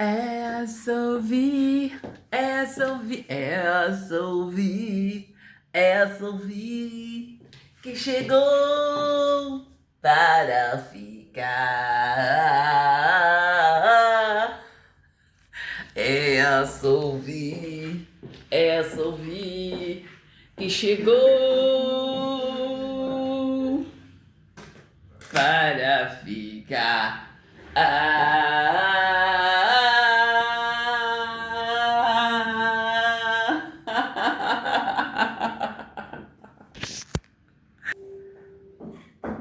É só ouvir, é só ouvir, é só ouvir, é só ouvir que chegou para ficar. É só ouvir, é só ouvir que chegou para ficar.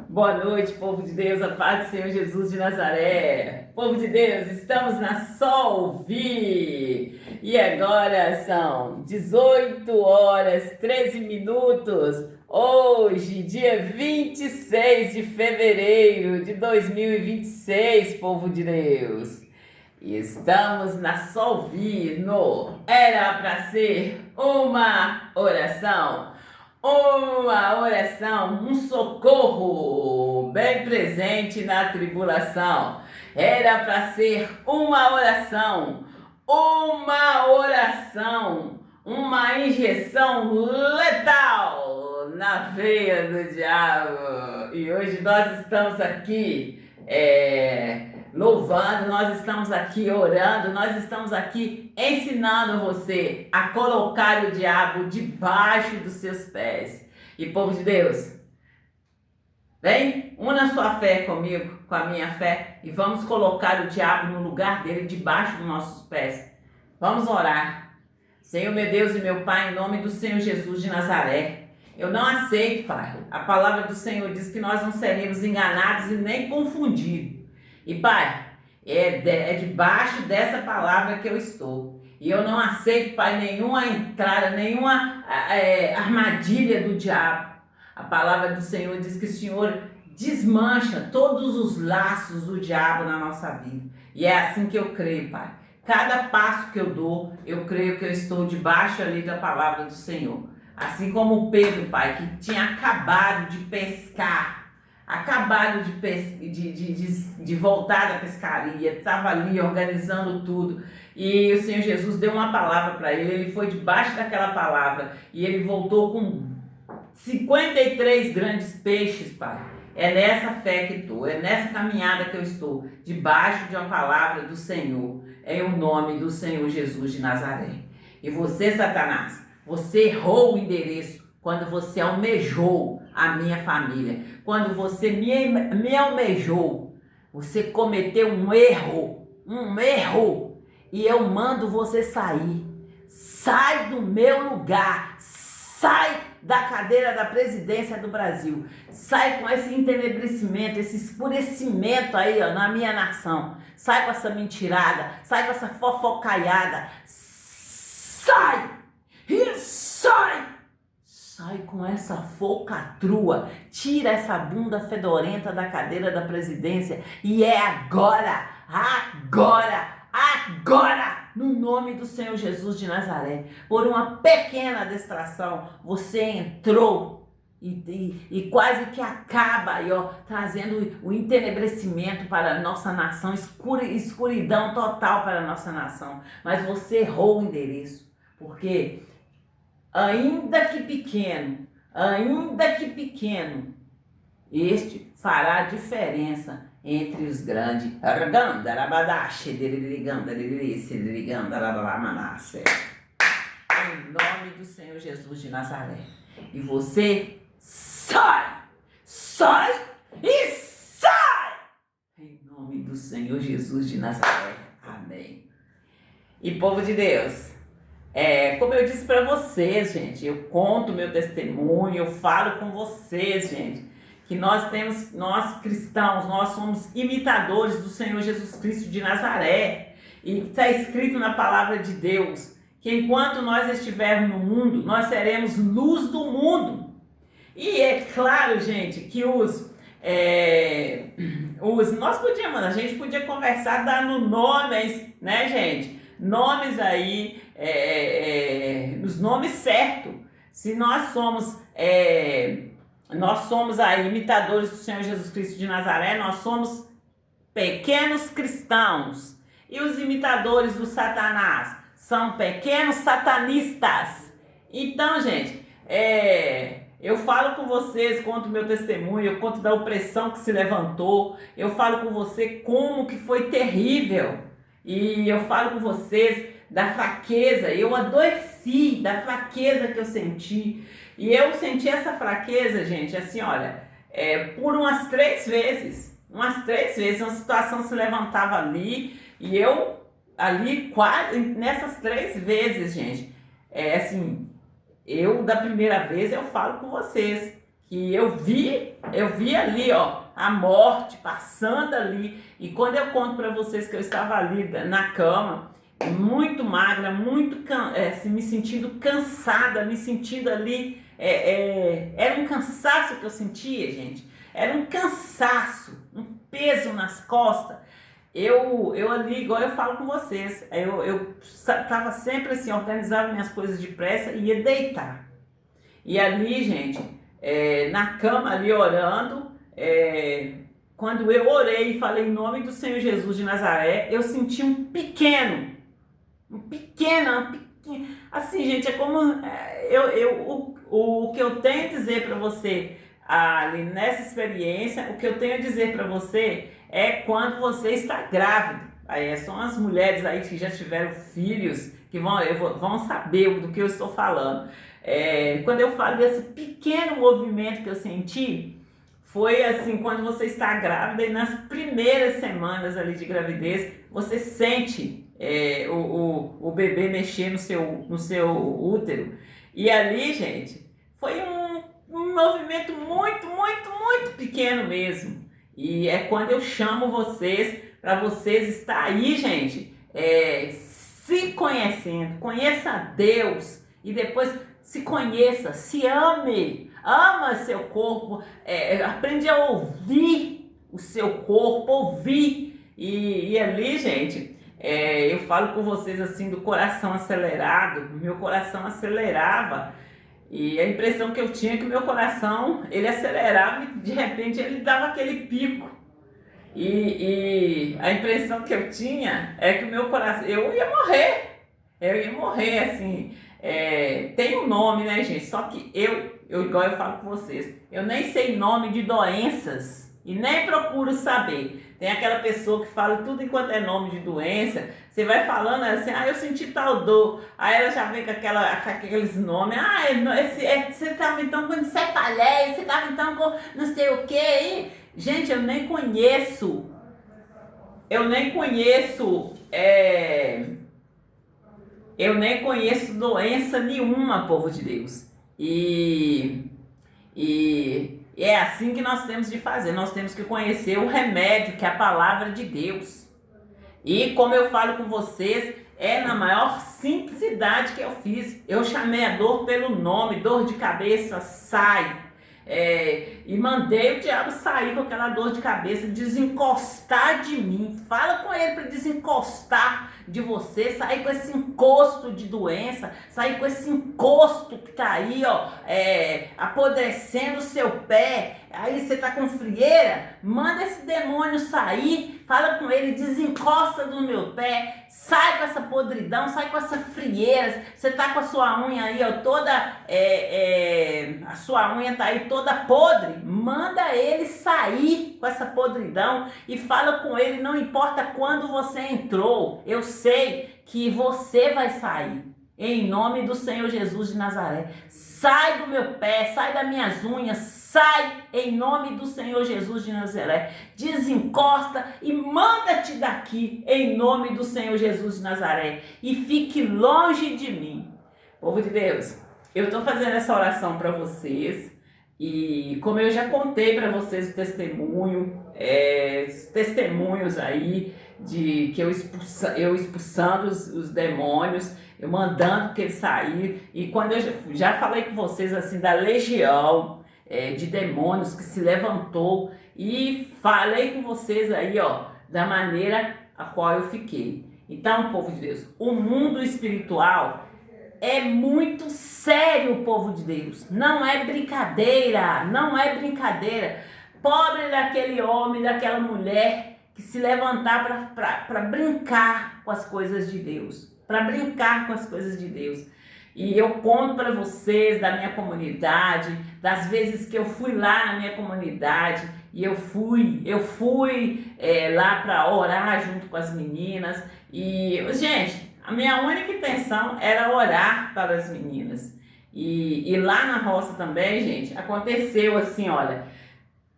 Boa noite, povo de Deus, a paz do Senhor Jesus de Nazaré. Povo de Deus, estamos na Solvi. E agora são 18 horas 13 minutos. Hoje, dia 26 de fevereiro de 2026, povo de Deus. E estamos na Solvi no Era Pra Ser uma Oração. Uma oração, um socorro bem presente na tribulação. Era para ser uma oração, uma injeção letal na veia do diabo. E hoje nós estamos aqui louvando, nós estamos aqui orando, nós estamos aqui ensinando você a colocar o diabo debaixo dos seus pés. E povo de Deus, vem, una sua fé comigo, com a minha fé, e vamos colocar o diabo no lugar dele, debaixo dos nossos pés. Vamos orar. Senhor, meu Deus e meu Pai, em nome do Senhor Jesus de Nazaré, eu não aceito, Pai. A palavra do Senhor diz que nós não seremos enganados e nem confundidos. E Pai, é debaixo dessa palavra que eu estou. E eu não aceito, Pai, nenhuma entrada, nenhuma armadilha do diabo. A palavra do Senhor diz que o Senhor desmancha todos os laços do diabo na nossa vida. E é assim que eu creio, Pai. Cada passo que eu dou, eu creio que eu estou debaixo ali da palavra do Senhor. Assim como o Pedro, Pai, que tinha acabado de pescar, acabado de voltar da pescaria, estava ali organizando tudo, e o Senhor Jesus deu uma palavra para ele foi debaixo daquela palavra, e ele voltou com 53 grandes peixes, Pai. É nessa fé que estou, é nessa caminhada que eu estou, debaixo de uma palavra do Senhor, em o nome do Senhor Jesus de Nazaré. E você, Satanás, você errou o endereço quando você almejou a minha família. Quando você me almejou, você cometeu um erro. E eu mando você sair. Sai do meu lugar. Sai da cadeira da presidência do Brasil. Sai com esse entenebrecimento, esse escurecimento aí, ó, na minha nação. Sai com essa mentirada. Sai com essa fofocaiada. Sai! E sai! Sai com essa focatrua, tira essa bunda fedorenta da cadeira da presidência e é agora, no nome do Senhor Jesus de Nazaré. Por uma pequena distração, você entrou e quase que acaba aí, ó, trazendo o entenebrecimento para a nossa nação, escuridão total para a nossa nação. Mas você errou o endereço, porque ainda que pequeno, este fará diferença entre os grandes. Em nome do Senhor Jesus de Nazaré. E você sai! Em nome do Senhor Jesus de Nazaré. Amém. E povo de Deus, como eu disse para vocês, gente, eu conto meu testemunho, eu falo com vocês, gente, que nós cristãos, nós somos imitadores do Senhor Jesus Cristo de Nazaré. E está escrito na palavra de Deus que enquanto nós estivermos no mundo, nós seremos luz do mundo. E é claro, gente, que a gente podia conversar dando nomes, né, gente? Nomes aí, os nomes certos. Se nós somos aí imitadores do Senhor Jesus Cristo de Nazaré, nós somos pequenos cristãos. E os imitadores do Satanás são pequenos satanistas. Então, gente, eu falo com vocês, conto o meu testemunho, eu conto da opressão que se levantou, eu falo com você como que foi terrível. E eu falo com vocês da fraqueza, eu adoeci da fraqueza que eu senti. E eu senti essa fraqueza, gente, assim, olha, por umas 3 vezes. Umas 3 vezes, uma situação se levantava ali, e eu ali, quase, nessas 3 vezes, gente, assim, eu da primeira vez eu falo com vocês, que eu vi ali, ó, a morte passando ali, e quando eu conto para vocês que eu estava ali na cama, muito magra, assim, me sentindo cansada, me sentindo ali, era um cansaço que eu sentia, gente, era um cansaço, um peso nas costas. Eu ali, igual eu falo com vocês, eu tava sempre assim, organizava minhas coisas depressa e ia deitar. E ali, gente, na cama ali orando, quando eu orei e falei em nome do Senhor Jesus de Nazaré, eu senti um pequeno, assim, gente, é como o que eu tenho a dizer para você ali nessa experiência, o que eu tenho a dizer para você é quando você está grávida. Aí são as mulheres aí que já tiveram filhos que vão saber do que eu estou falando. Quando eu falo desse pequeno movimento que eu senti, foi assim, quando você está grávida e nas primeiras semanas ali de gravidez, você sente o bebê mexer no seu útero. E ali, gente, foi um movimento muito pequeno mesmo. E é quando eu chamo vocês, para vocês estar aí, gente, se conhecendo, conheça Deus e depois se conheça, se ame, ama seu corpo, aprende a ouvir o seu corpo, ouvir. E ali, gente, eu falo com vocês assim do coração acelerado, meu coração acelerava. E a impressão que eu tinha é que o meu coração, ele acelerava e de repente ele dava aquele pico. E a impressão que eu tinha é que o meu coração, eu ia morrer assim. Tem um nome, né, gente? Só que igual eu falo com vocês, eu nem sei nome de doenças e nem procuro saber. Tem aquela pessoa que fala tudo enquanto é nome de doença, você vai falando assim, eu senti tal dor, aí ela já vem com aqueles nomes, você estava então com encefaleia, você estava então com não sei o que, gente, eu nem conheço doença nenhuma, povo de Deus. E é assim que nós temos de fazer. Nós temos que conhecer o remédio, que é a palavra de Deus. E como eu falo com vocês, na maior simplicidade que eu fiz. Eu chamei a dor pelo nome, dor de cabeça, sai. E mandei o diabo sair com aquela dor de cabeça, desencostar de mim. Fala com ele para desencostar de você, sair com esse encosto de doença, sair com esse encosto que tá aí, ó, apodrecendo o seu pé. Aí você tá com frieira, manda esse demônio sair, fala com ele, desencosta do meu pé, sai com essa podridão, sai com essa frieira. Você tá com a sua unha aí, ó, toda, a sua unha tá aí toda podre, manda ele sair com essa podridão e fala com ele, não importa quando você entrou, eu sei que você vai sair. Em nome do Senhor Jesus de Nazaré, sai do meu pé, sai das minhas unhas, sai em nome do Senhor Jesus de Nazaré, desencosta e manda-te daqui em nome do Senhor Jesus de Nazaré e fique longe de mim. Povo de Deus, eu estou fazendo essa oração para vocês e como eu já contei para vocês o testemunho, os testemunhos aí de que eu expulsando os demônios, eu mandando que eles saíram, e quando eu já falei com vocês assim da legião de demônios que se levantou, e falei com vocês aí, ó, da maneira a qual eu fiquei. Então, povo de Deus, o mundo espiritual é muito sério, povo de Deus, não é brincadeira, não é brincadeira. Pobre daquele homem, daquela mulher que se levantar para brincar com as coisas de Deus, para brincar com as coisas de Deus. E eu conto para vocês da minha comunidade, das vezes que eu fui lá na minha comunidade e eu fui lá para orar junto com as meninas. E, gente, a minha única intenção era orar para as meninas. E lá na roça também, gente, aconteceu assim, olha,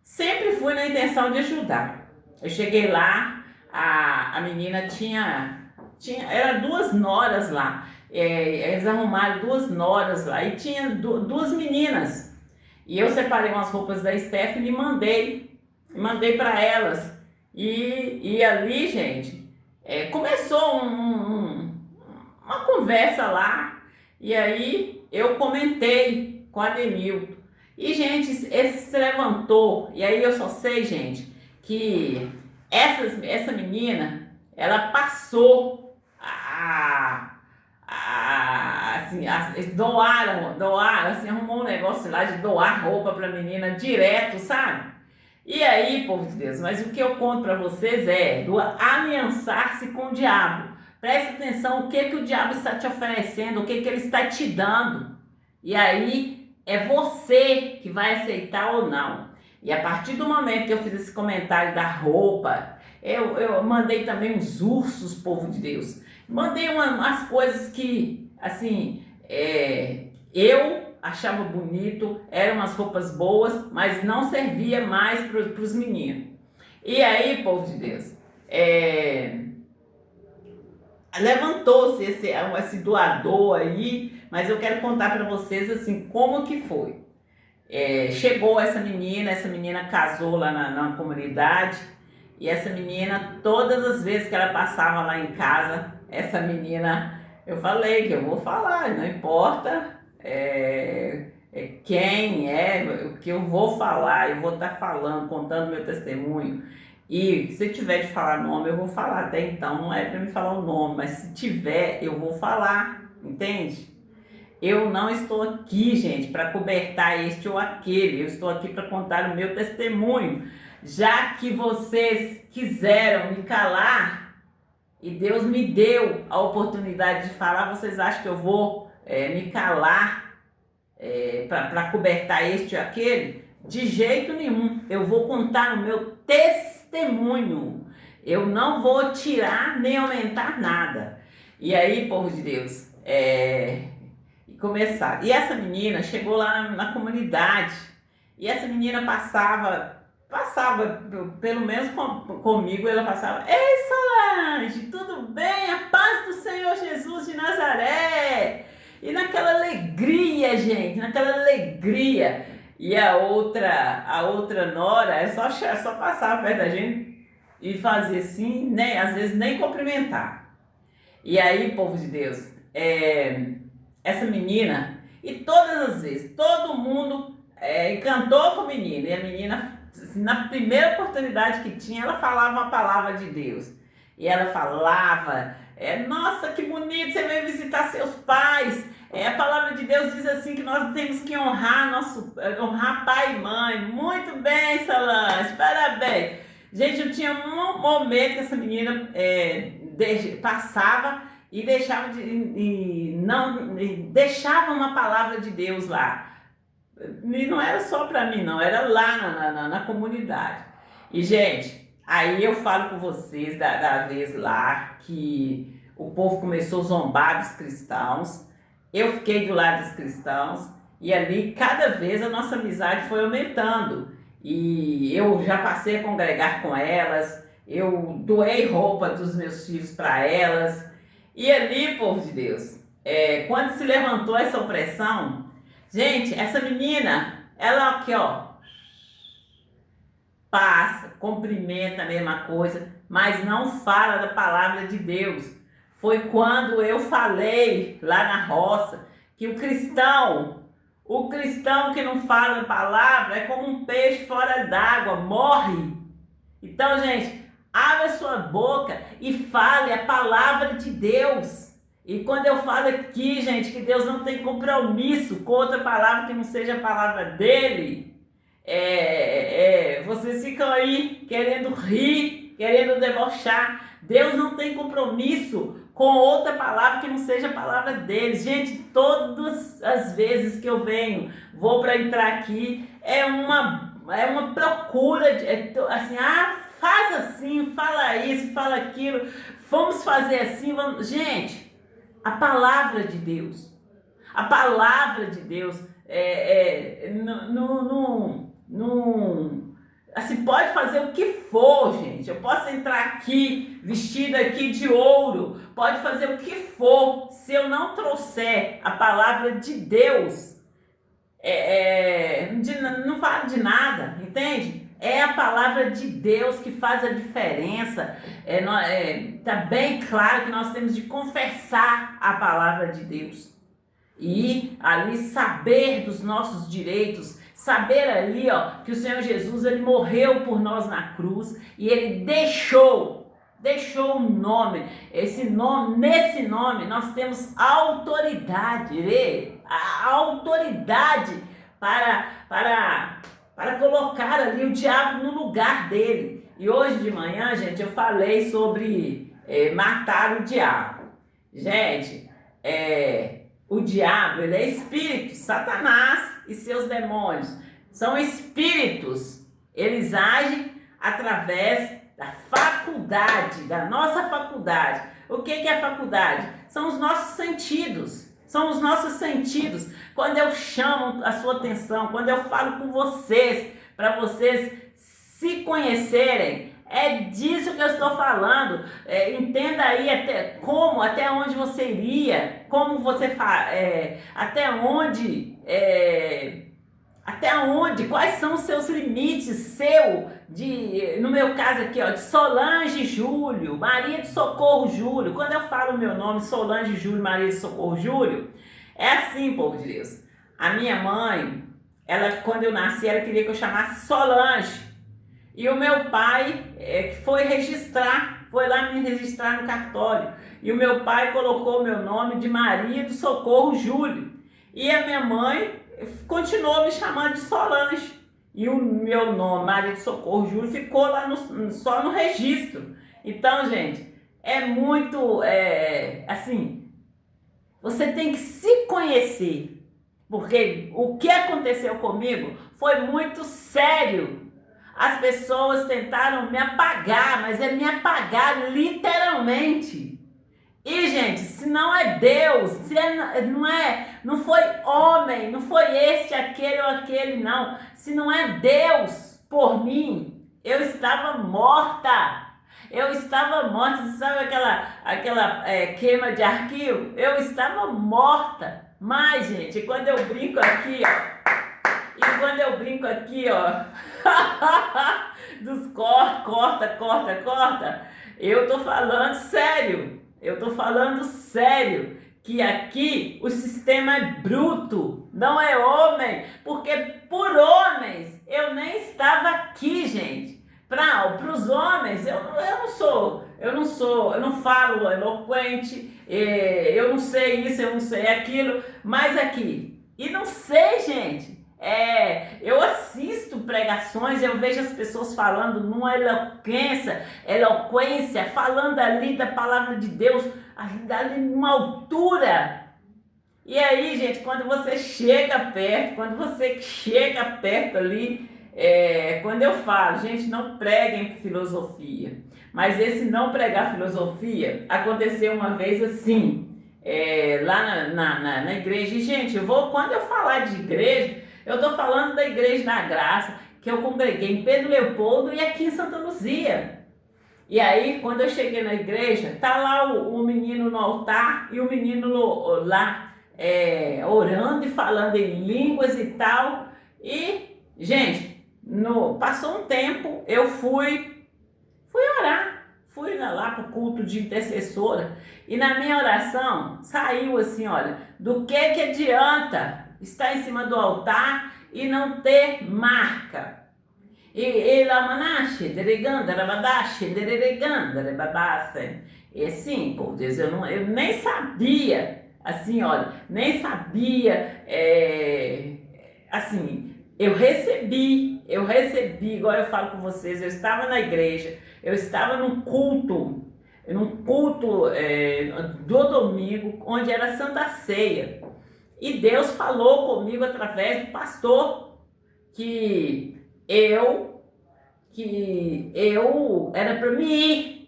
sempre fui na intenção de ajudar. Eu cheguei lá, a menina era 2 noras lá. Eles arrumaram 2 noras lá e tinha 2 meninas. E eu separei umas roupas da Stephanie e mandei para elas. E ali, gente, começou uma conversa lá. E aí eu comentei com a Denilton. E, gente, esse se levantou. E aí eu só sei, gente, que essa menina, ela passou assim, doaram, assim, arrumou um negócio lá de doar roupa pra menina direto, sabe? E aí, povo de Deus, mas o que eu conto pra vocês é do aliançar-se com o diabo. Preste atenção o que o diabo está te oferecendo, o que ele está te dando. E aí, é você que vai aceitar ou não. E a partir do momento que eu fiz esse comentário da roupa, eu mandei também uns ursos, povo de Deus. Mandei umas coisas que, assim, eu achava bonito, eram umas roupas boas, mas não servia mais para os meninos. E aí, povo de Deus, levantou-se esse doador aí, mas eu quero contar para vocês, assim, como que foi. Chegou essa menina casou lá na comunidade, e essa menina, todas as vezes que ela passava lá em casa, essa menina, eu falei que eu vou falar, não importa quem o que eu vou falar, eu vou estar falando, contando meu testemunho. E se tiver de falar nome, eu vou falar. Até então não é para me falar o nome, mas se tiver, eu vou falar, entende? Eu não estou aqui, gente, para cobertar este ou aquele. Eu estou aqui para contar o meu testemunho. Já que vocês quiseram me calar e Deus me deu a oportunidade de falar, vocês acham que eu vou me calar para cobertar este ou aquele? De jeito nenhum. Eu vou contar o meu testemunho. Eu não vou tirar nem aumentar nada. E aí, povo de Deus, começar. E essa menina chegou lá na comunidade e essa menina passava pelo menos comigo, ela passava: "Ei, Solange, tudo bem? A paz do Senhor Jesus de Nazaré!" E naquela alegria, gente, naquela alegria. E a outra nora, só passava perto da gente e fazia assim, nem, às vezes nem cumprimentar. E aí, povo de Deus, essa menina, e todas as vezes, todo mundo encantou com a menina, e a menina, na primeira oportunidade que tinha, ela falava uma palavra de Deus, e ela falava: "Nossa, que bonito, você veio visitar seus pais, a palavra de Deus diz assim que nós temos que honrar pai e mãe." Muito bem, Solange, parabéns. Gente, eu tinha um momento que essa menina passava e deixava uma palavra de Deus lá. E não era só para mim, não, era lá na comunidade. E, gente, aí eu falo com vocês da vez lá que o povo começou a zombar dos cristãos. Eu fiquei do lado dos cristãos e ali cada vez a nossa amizade foi aumentando. E eu já passei a congregar com elas, eu doei roupa dos meus filhos para elas. E ali, povo de Deus, quando se levantou essa opressão, gente, essa menina, ela aqui, ó, passa, cumprimenta a mesma coisa, mas não fala da palavra de Deus. Foi quando eu falei lá na roça que o cristão que não fala a palavra é como um peixe fora d'água, morre. Então, gente, abra sua boca e fale a palavra de Deus. E quando eu falo aqui, gente, que Deus não tem compromisso com outra palavra que não seja a palavra dele, vocês ficam aí querendo rir, querendo debochar. Deus não tem compromisso com outra palavra que não seja a palavra dele. Gente, todas as vezes que eu vou para entrar aqui, é uma procura, assim, faz assim, fala isso, fala aquilo, vamos fazer assim, vamos. Gente, a palavra de Deus, assim, pode fazer o que for, gente. Eu posso entrar aqui, vestida aqui de ouro, pode fazer o que for, se eu não trouxer a palavra de Deus, não fala de nada, entende? É a palavra de Deus que faz a diferença. Tá bem claro que nós temos de confessar a palavra de Deus e ali saber dos nossos direitos, saber ali, que o Senhor Jesus, ele morreu por nós na cruz e ele deixou um nome. Nesse nome nós temos autoridade, a autoridade para colocar ali o diabo no lugar dele. E hoje de manhã, gente, eu falei sobre matar o diabo. Gente, o diabo, ele é espírito. Satanás e seus demônios são espíritos. Eles agem através da nossa faculdade. O que é a faculdade? São os nossos sentidos. Quando eu chamo a sua atenção, quando eu falo com vocês, para vocês se conhecerem, é disso que eu estou falando. Entenda aí até onde você iria, como você faz, até onde, quais são os seus limites, no meu caso aqui, de Solange Júlio, Maria de Socorro Júlio. Quando eu falo o meu nome, Solange Júlio, Maria de Socorro Júlio, é assim, povo de Deus. A minha mãe, quando eu nasci, ela queria que eu chamasse Solange. E o meu pai foi lá me registrar no cartório. E o meu pai colocou o meu nome de Maria do Socorro Júlio. E a minha mãe continuou me chamando de Solange. E o meu nome, Maria do Socorro Júlio, ficou lá só no registro. Então, gente, é muito, assim, você tem que se conhecer. Porque o que aconteceu comigo foi muito sério. As pessoas tentaram me apagar, mas me apagar literalmente. E, gente, se não é Deus, não foi homem, não foi aquele ou aquele, não. Se não é Deus por mim, eu estava morta. Você sabe aquela queima de arquivo? Eu estava morta. Mas, gente, quando eu brinco aqui, dos corta, eu tô falando sério, que aqui o sistema é bruto, não é homem, porque por homens eu nem estava aqui, gente. Para os homens, eu não falo eloquente, eu não sei isso, eu não sei aquilo, mas aqui, e não sei, gente. Eu assisto pregações, eu vejo as pessoas falando numa eloquência, falando ali da palavra de Deus, ali numa altura. E aí, gente, quando você chega perto ali, quando eu falo, gente, não preguem filosofia. Mas esse não pregar filosofia aconteceu uma vez assim, lá na igreja. E, gente, quando eu falar de igreja, eu estou falando da Igreja da Graça, que eu congreguei em Pedro Leopoldo e aqui em Santa Luzia. E aí, quando eu cheguei na igreja, tá lá o menino no altar e o menino lá orando e falando em línguas e tal. E, gente, passou um tempo, eu fui orar. Fui lá para o culto de intercessora. E na minha oração, saiu assim, olha, do que adianta estar em cima do altar e não ter marca. E assim, por Deus, eu nem sabia, assim, olha, assim, eu recebi eu recebi, igual eu falo com vocês, eu estava na igreja, eu estava num culto do domingo, onde era Santa Ceia. E Deus falou comigo através do pastor que eu era para mim ir.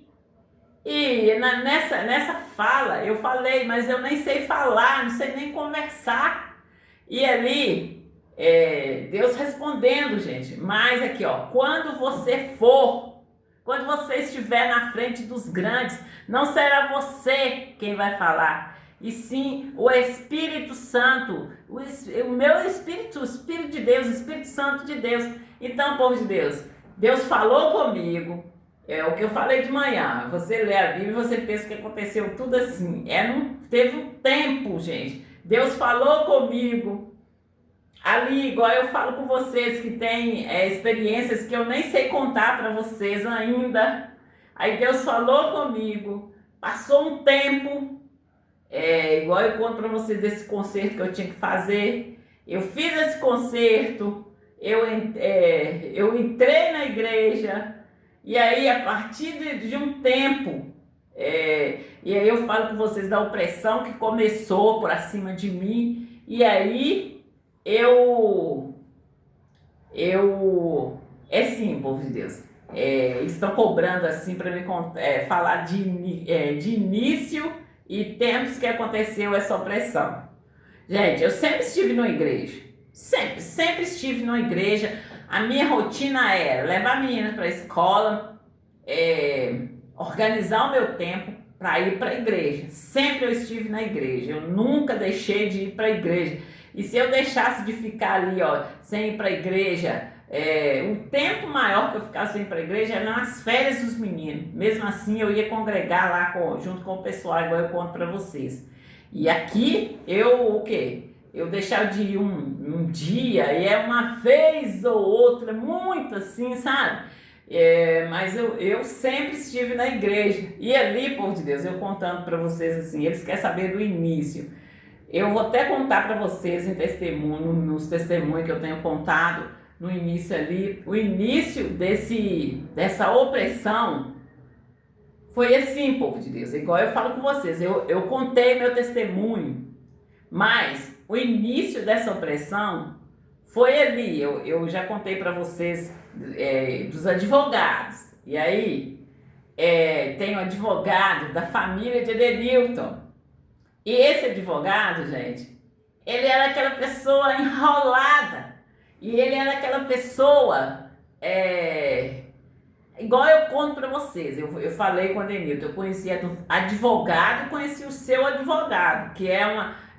E nessa fala eu falei, mas eu nem sei falar, não sei nem conversar. E ali, Deus respondendo, gente. Mas aqui, ó, quando você estiver na frente dos grandes, não será você quem vai falar, e sim o Espírito Santo, o meu Espírito, o Espírito de Deus, o Espírito Santo de Deus. Então, povo de Deus, Deus falou comigo, é o que eu falei de manhã. Você lê a Bíblia e você pensa que aconteceu tudo assim. Teve um tempo, gente. Deus falou comigo. Ali, igual eu falo com vocês, que tem experiências que eu nem sei contar para vocês ainda. Aí Deus falou comigo, passou um tempo, igual eu conto para vocês desse concerto que eu tinha que fazer. Eu fiz esse concerto, eu entrei na igreja, e aí a partir de um tempo, e aí eu falo com vocês da opressão que começou por acima de mim, e aí é sim, povo de Deus. Eles estão cobrando assim para me falar de início e tempos que aconteceu essa opressão. Gente, eu sempre estive numa igreja. Sempre estive numa igreja. A minha rotina era levar meninas para a escola, organizar o meu tempo para ir para a igreja. Sempre eu estive na igreja. Eu nunca deixei de ir para a igreja. E se eu deixasse de ficar ali, ó, sem ir para a igreja, um tempo maior que eu ficasse sem ir para a igreja era nas férias dos meninos. Mesmo assim, eu ia congregar lá junto com o pessoal, igual eu conto para vocês. E aqui, o quê? Eu deixava de ir um dia, e uma vez ou outra, muito assim, sabe? Mas eu sempre estive na igreja. E ali, povo de Deus, eu contando para vocês assim, eles querem saber do início. Eu vou até contar para vocês em testemunho, nos testemunhos que eu tenho contado no início ali. O início dessa opressão foi assim, povo de Deus. Igual eu falo com vocês, eu contei meu testemunho, mas o início dessa opressão foi ali. Eu já contei para vocês dos advogados. E aí, tem um advogado da família de Edenilton. E esse advogado, gente, ele era aquela pessoa enrolada. E ele era aquela pessoa, igual eu conto para vocês. Eu falei com o Edenilton, eu conhecia advogado e conheci o seu advogado, que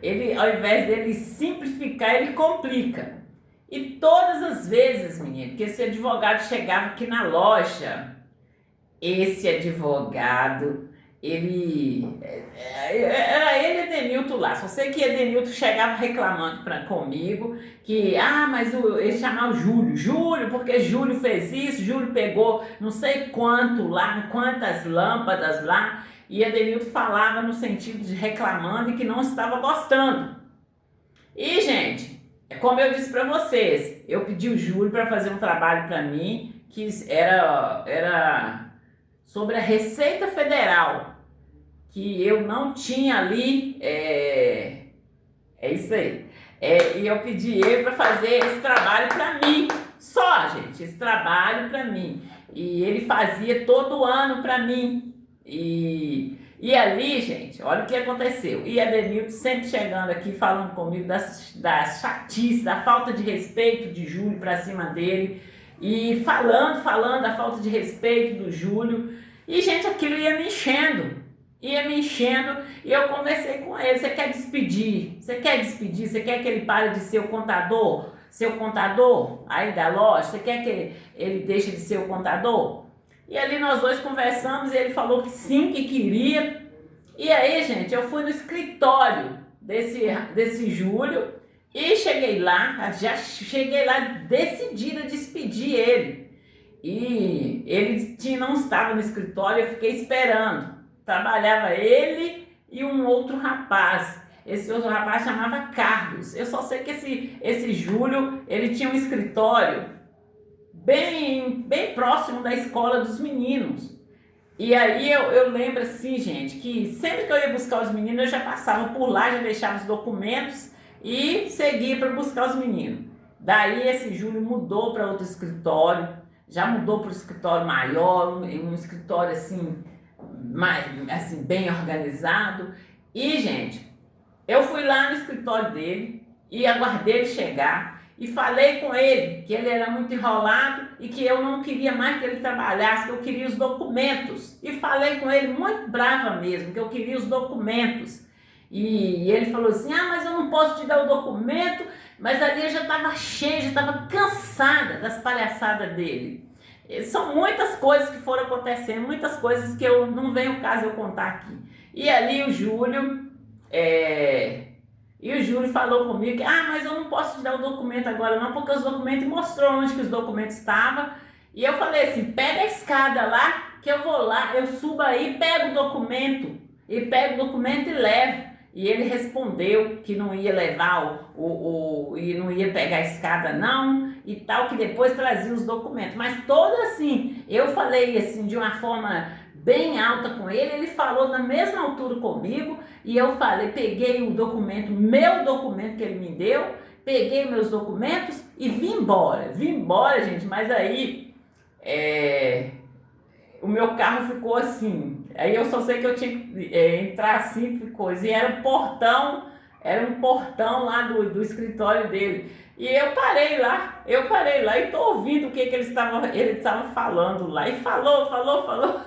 ele, ao invés dele simplificar, ele complica. E todas as vezes, menino, que esse advogado chegava aqui na loja, esse advogado... Era ele e Edenilton lá. Só sei que Edenilton chegava reclamando comigo que, mas ele chamava o Júlio, porque Júlio fez isso, Júlio pegou não sei quanto lá, quantas lâmpadas lá, e Edenilton falava no sentido de reclamando e que não estava gostando. E, gente, como eu disse para vocês, eu pedi o Júlio para fazer um trabalho para mim que era sobre a Receita Federal, que eu não tinha ali, isso aí. E eu pedi ele para fazer esse trabalho para mim, só, gente, esse trabalho para mim. E ele fazia todo ano para mim. E ali, gente, olha o que aconteceu. E a Edenilton sempre chegando aqui, falando comigo da chatice, da falta de respeito de Júlio para cima dele. E falando da falta de respeito do Júlio. E, gente, aquilo ia me enchendo, e eu conversei com ele. Você quer despedir? Você quer que ele pare de ser o contador? Seu contador aí da loja? Você quer que ele deixe de ser o contador? E ali nós dois conversamos e ele falou que sim, que queria. E aí, gente, eu fui no escritório desse Júlio e cheguei lá decidida a despedir ele. E ele não estava no escritório, eu fiquei esperando. Trabalhava ele e um outro rapaz. Esse outro rapaz chamava Carlos. Eu só sei que esse Júlio, ele tinha um escritório bem próximo da escola dos meninos. E aí eu lembro assim, gente, que sempre que eu ia buscar os meninos, eu já passava por lá, já deixava os documentos e seguia para buscar os meninos. Daí esse Júlio mudou para outro escritório, já mudou para um escritório maior, um escritório assim, mais, assim, bem organizado. E, gente, eu fui lá no escritório dele e aguardei ele chegar e falei com ele que ele era muito enrolado e que eu não queria mais que ele trabalhasse, que eu queria os documentos. E falei com ele muito brava mesmo, que eu queria os documentos. E ele falou assim, mas eu não posso te dar o documento, mas ali eu já estava cheia, já estava cansada das palhaçadas dele. São muitas coisas que foram acontecendo, muitas coisas que eu não venho o caso eu contar aqui. E ali o Júlio... E o Júlio falou comigo que, mas eu não posso te dar o documento agora não, porque os documentos mostrou onde que os documentos estavam. E eu falei assim, pega a escada lá, que eu vou lá, eu subo aí, pego o documento, e levo. E ele respondeu que não ia levar e não ia pegar a escada não, e tal, que depois trazia os documentos. Mas todo assim, eu falei assim, de uma forma bem alta com ele falou na mesma altura comigo, e eu falei, peguei o documento, meu documento que ele me deu, peguei meus documentos e vim embora, gente, mas aí o meu carro ficou assim, aí eu só sei que eu tinha que entrar assim, coisa, e era um portão lá do escritório dele, e eu parei lá e tô ouvindo o que ele estava falando lá, e falou.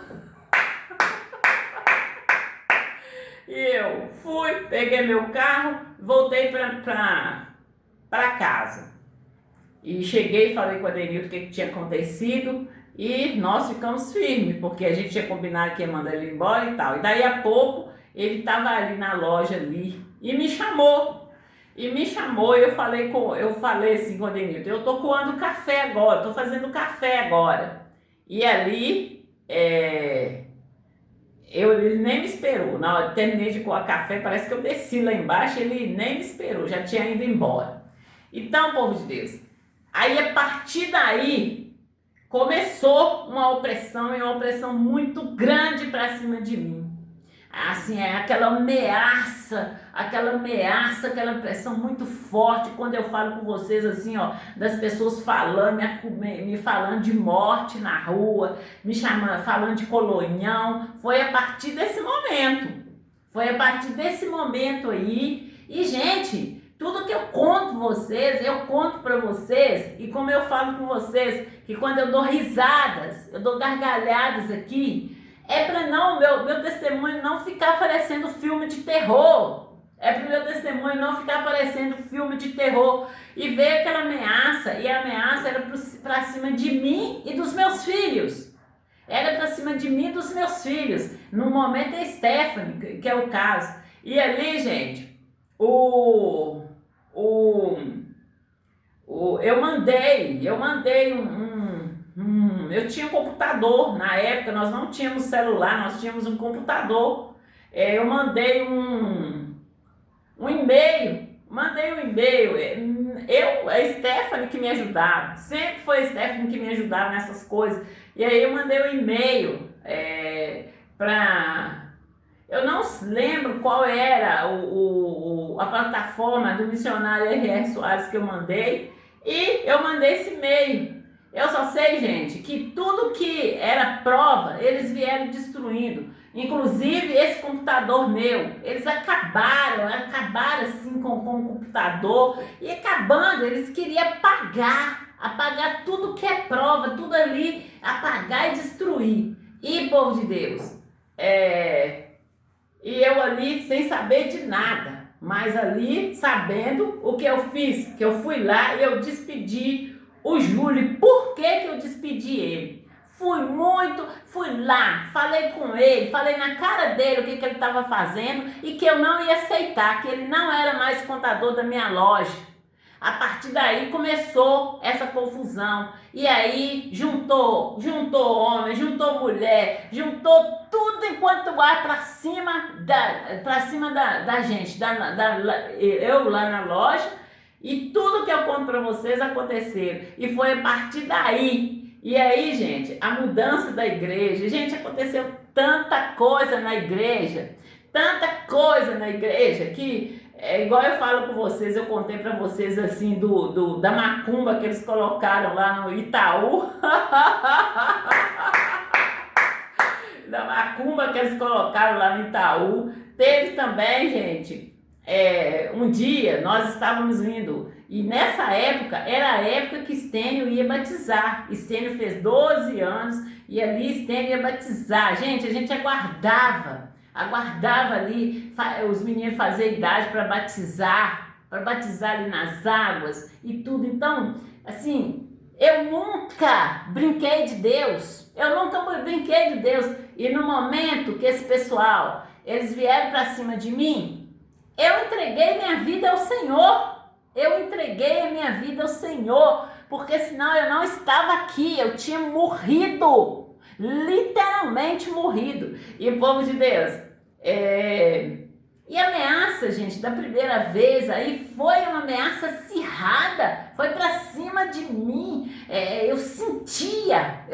E eu fui, peguei meu carro, voltei para casa. E cheguei e falei com a Denilton o que tinha acontecido e nós ficamos firmes, porque a gente tinha combinado que ia mandar ele embora e tal. E daí a pouco ele estava ali na loja ali e me chamou. E eu falei assim com a Denilton, eu tô coando café agora, tô fazendo café agora. E ali... ele nem me esperou, na hora que terminei de coar café, parece que eu desci lá embaixo, ele nem me esperou, já tinha ido embora. Então, povo de Deus, aí a partir daí, começou uma opressão, e uma opressão muito grande para cima de mim. Assim, aquela ameaça, aquela pressão muito forte, quando eu falo com vocês assim, das pessoas falando, me falando de morte na rua, falando de colonhão, foi a partir desse momento aí, e gente, tudo que eu conto para vocês, e como eu falo com vocês, que quando eu dou risadas, eu dou gargalhadas aqui, é para meu testemunho não ficar parecendo filme de terror. É para o meu testemunho não ficar parecendo filme de terror. E ver aquela ameaça, e a ameaça era para cima de mim e dos meus filhos. Era para cima de mim e dos meus filhos. No momento é Stephanie, que é o caso. E ali, gente, eu mandei eu tinha um computador, na época nós não tínhamos celular, nós tínhamos um computador. Eu mandei um e-mail, a Stephanie que me ajudava, sempre foi a Stephanie que me ajudava nessas coisas. E aí eu mandei um e-mail eu não lembro qual era a plataforma do missionário R.R. Soares que eu mandei, e eu mandei esse e-mail. Eu só sei, gente, que tudo que era prova, eles vieram destruindo. Inclusive esse computador meu, eles acabaram assim com o computador, e acabando, eles queriam apagar tudo que é prova, tudo ali, apagar e destruir. E, povo de Deus, e eu ali sem saber de nada, mas ali sabendo o que eu fiz, que eu fui lá e eu despedi o Júlio. Por que eu despedi ele? Fui lá, falei com ele, falei na cara dele o que ele estava fazendo e que eu não ia aceitar, que ele não era mais contador da minha loja. A partir daí começou essa confusão, e aí juntou homem, juntou mulher, juntou tudo enquanto ar para cima da gente, eu lá na loja, E tudo que eu conto para vocês aconteceram. E foi a partir daí. E aí, gente, a mudança da igreja. Gente, aconteceu tanta coisa na igreja. Tanta coisa na igreja que, igual eu falo com vocês, eu contei para vocês assim da macumba que eles colocaram lá no Itaú. Da macumba que eles colocaram lá no Itaú. Teve também, gente, um dia nós estávamos indo, e nessa época, era a época que Stênio ia batizar. Stênio fez 12 anos, e ali Stênio ia batizar. Gente, a gente aguardava ali, os meninos faziam idade para batizar ali nas águas e tudo. Então, assim, eu nunca brinquei de Deus. E no momento que esse pessoal, eles vieram para cima de mim, eu entreguei minha vida ao Senhor. Porque senão eu não estava aqui, eu tinha morrido, literalmente morrido. E o povo de Deus, e a ameaça, gente, da primeira vez aí foi uma ameaça acirrada, foi pra cima de mim. Eu sentia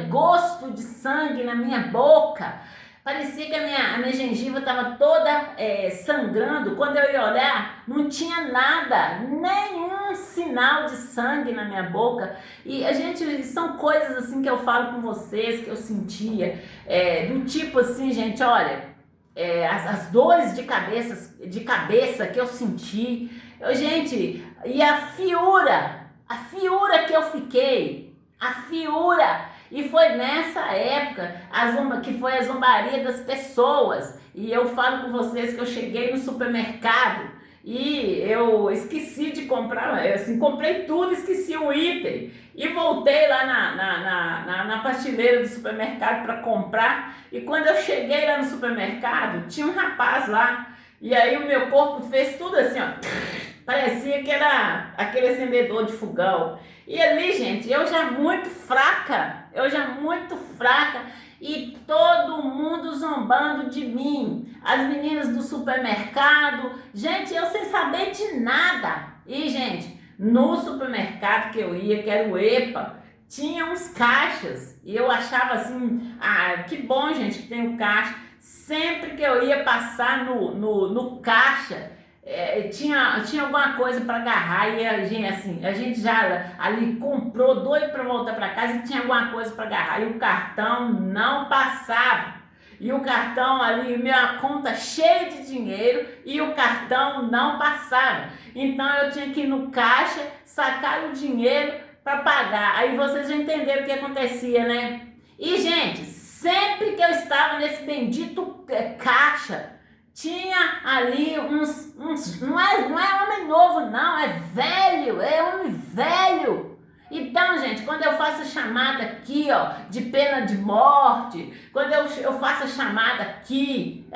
gosto de sangue na minha boca. Parecia que a minha gengiva estava toda sangrando. Quando eu ia olhar, não tinha nada, nenhum sinal de sangue na minha boca. E são coisas assim que eu falo com vocês, que eu sentia, do tipo assim, gente, olha, as dores de cabeça que eu senti, gente, e a fiura que eu fiquei, e foi nessa época que foi a zombaria das pessoas. E eu falo com vocês que eu cheguei no supermercado e eu esqueci de comprar, assim, comprei tudo, esqueci o item. E voltei lá na prateleira do supermercado para comprar. E quando eu cheguei lá no supermercado, tinha um rapaz lá. E aí o meu corpo fez tudo assim, ó. Parecia que era aquele acendedor de fogão. E ali, gente, eu já muito fraca. E todo mundo zombando de mim. As meninas do supermercado. Gente, eu sem saber de nada. E, gente, no supermercado que eu ia, que era o EPA, tinha uns caixas. E eu achava assim, que bom, gente, que tem o caixa. Sempre que eu ia passar no caixa, tinha alguma coisa para agarrar. E a gente já ali comprou, doido para voltar para casa, e tinha alguma coisa para agarrar. E o cartão não passava. E o cartão ali, minha conta cheia de dinheiro, e o cartão não passava. Então eu tinha que ir no caixa, sacar o dinheiro para pagar. Aí vocês já entenderam o que acontecia, né? E, gente, sempre que eu estava nesse bendito caixa, tinha ali não é homem novo não, é homem velho. Então, gente, quando eu faço a chamada aqui, ó, de pena de morte, quando eu faço a chamada aqui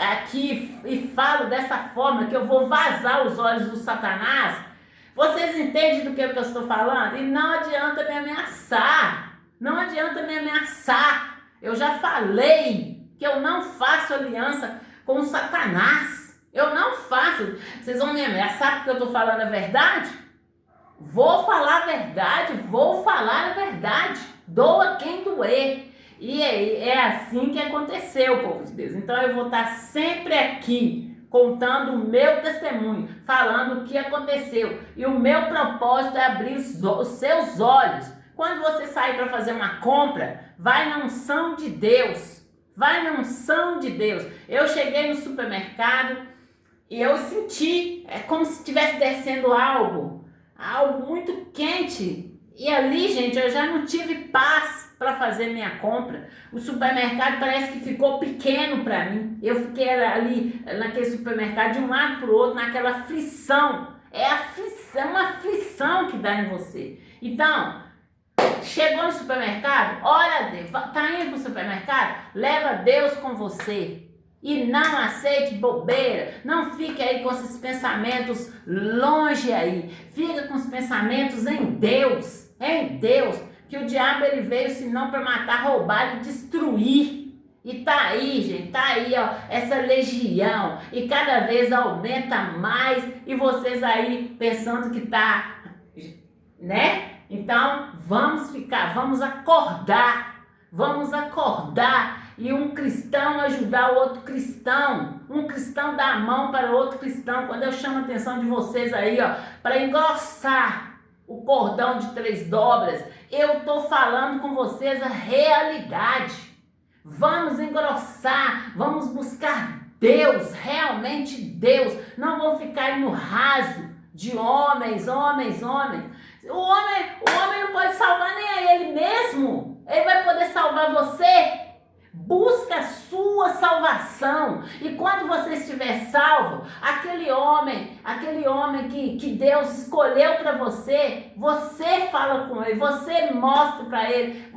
e falo dessa forma que eu vou vazar os olhos do Satanás, vocês entendem do que eu estou falando? E não adianta me ameaçar, Eu já falei que eu não faço aliança com o Satanás. Eu não faço. Vocês vão me ameaçar porque eu estou falando a verdade? Vou falar a verdade. Doa quem doer. E é assim que aconteceu, povo de Deus. Então eu vou estar sempre aqui, contando o meu testemunho, falando o que aconteceu. E o meu propósito é abrir os seus olhos. Quando você sair para fazer uma compra, vai na unção de Deus. Eu cheguei no supermercado e eu senti, como se estivesse descendo algo muito quente. E ali, gente, eu já não tive paz para fazer minha compra. O supermercado parece que ficou pequeno para mim. Eu fiquei ali naquele supermercado de um lado para o outro, naquela aflição. É uma aflição que dá em você. Então, chegou no supermercado, ora a Deus. Tá indo pro supermercado? Leva Deus com você. E não aceite bobeira. Não fique aí com esses pensamentos longe aí. Fica com os pensamentos em Deus. Que o diabo ele veio senão para matar, roubar e destruir. E tá aí, gente, tá aí, ó, essa legião. E cada vez aumenta mais. E vocês aí pensando que tá, né? Então, vamos acordar e um cristão ajudar o outro cristão, um cristão dar a mão para o outro cristão. Quando eu chamo a atenção de vocês aí, ó, para engrossar o cordão de 3 dobras, eu tô falando com vocês a realidade. Vamos engrossar, vamos buscar Deus, realmente Deus. Não vão ficar aí no raso de homens. O homem não pode salvar nem a ele mesmo. Ele vai poder salvar você? Busca a sua salvação. E quando você estiver salvo, aquele homem que Deus escolheu para você, você fala com ele, você mostra para ele,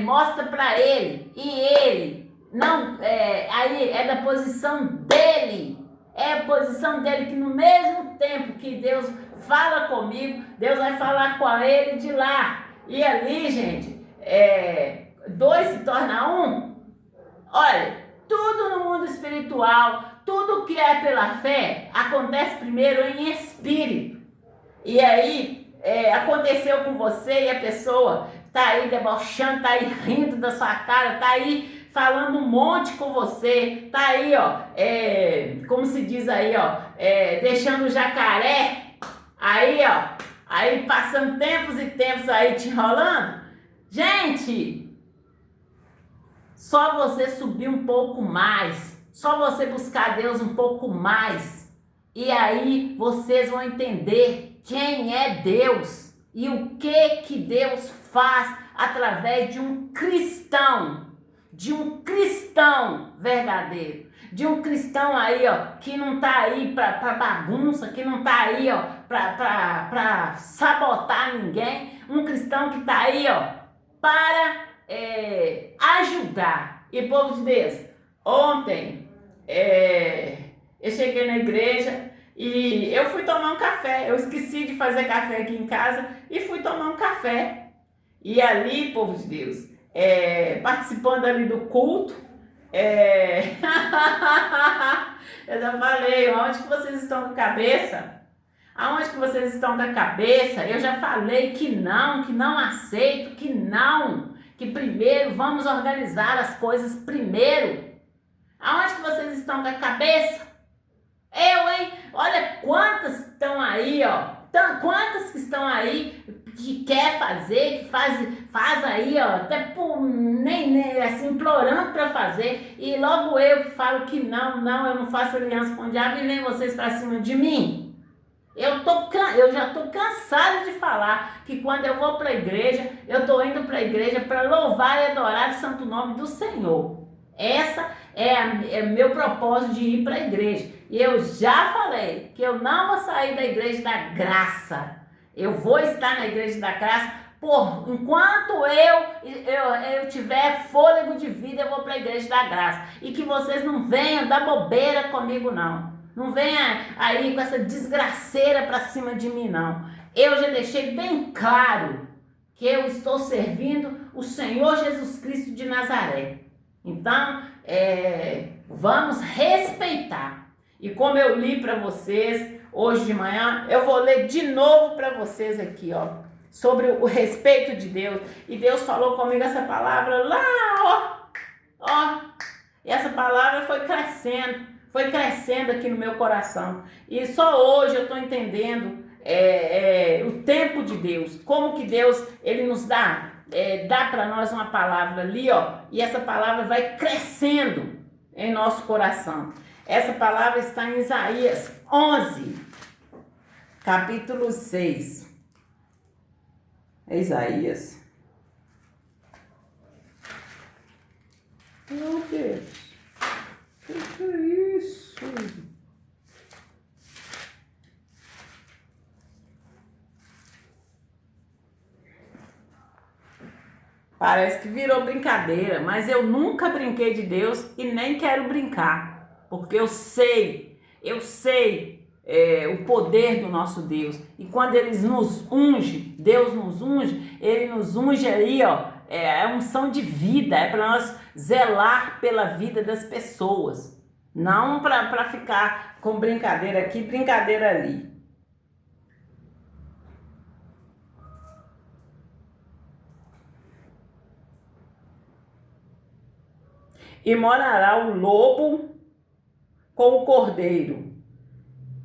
mostra para ele, e ele não aí é da posição dele. É a posição dele, que no mesmo tempo que Deus fala comigo, Deus vai falar com ele de lá. E ali, gente, 2 se torna 1. Olha, tudo no mundo espiritual, tudo que é pela fé, acontece primeiro em espírito. E aí, aconteceu com você e a pessoa tá aí debochando, tá aí rindo da sua cara, tá aí falando um monte com você, tá aí, ó, como se diz aí, ó, deixando o jacaré, aí, ó, aí passando tempos e tempos aí te enrolando. Gente, só você subir um pouco mais, só você buscar Deus um pouco mais, e aí vocês vão entender quem é Deus e o que Deus faz através de um cristão verdadeiro, de um cristão aí, ó, que não tá aí pra bagunça, que não tá aí, ó, pra sabotar ninguém, um cristão que tá aí, ó, para ajudar. E povo de Deus, ontem eu cheguei na igreja e eu fui tomar um café. Eu esqueci de fazer café aqui em casa e fui tomar um café. E ali, povo de Deus, participando ali do culto, eu já falei, onde que vocês estão com a cabeça? Aonde que vocês estão com a cabeça? Eu já falei que não aceito, que primeiro vamos organizar as coisas primeiro. Aonde que vocês estão com a cabeça? Hein? Olha quantas estão aí, ó. Quantas que estão aí que quer fazer, que faz aí, ó, até por nem assim, implorando para fazer, e logo eu que falo que não, eu não faço aliança com o diabo, e vem vocês para cima de mim. Eu já tô cansada de falar que quando eu vou para a igreja, eu tô indo para a igreja para louvar e adorar o santo nome do Senhor. Essa é meu propósito de ir para a igreja. E eu já falei que eu não vou sair da igreja da graça. Eu vou estar na igreja da graça enquanto eu tiver fôlego de vida, eu vou para a igreja da graça. E que vocês não venham dar bobeira comigo, não. Não venha aí com essa desgraceira para cima de mim, não. Eu já deixei bem claro que eu estou servindo o Senhor Jesus Cristo de Nazaré. Então, vamos respeitar. E como eu li para vocês hoje de manhã, eu vou ler de novo para vocês aqui, ó, sobre o respeito de Deus. E Deus falou comigo essa palavra lá, ó. E essa palavra foi crescendo aqui no meu coração. E só hoje eu estou entendendo o tempo de Deus, como que Deus, ele nos dá para nós uma palavra ali, ó, e essa palavra vai crescendo em nosso coração. Essa palavra está em Isaías 11, capítulo 6. Isaías. Meu Deus, o que é isso? Parece que virou brincadeira, mas eu nunca brinquei de Deus e nem quero brincar, porque eu sei o poder do nosso Deus. E quando Ele nos unge, Deus nos unge, Ele nos unge aí, ó, é a unção de vida, é para nós zelar pela vida das pessoas, não para ficar com brincadeira aqui, brincadeira ali. E morará o lobo com o cordeiro,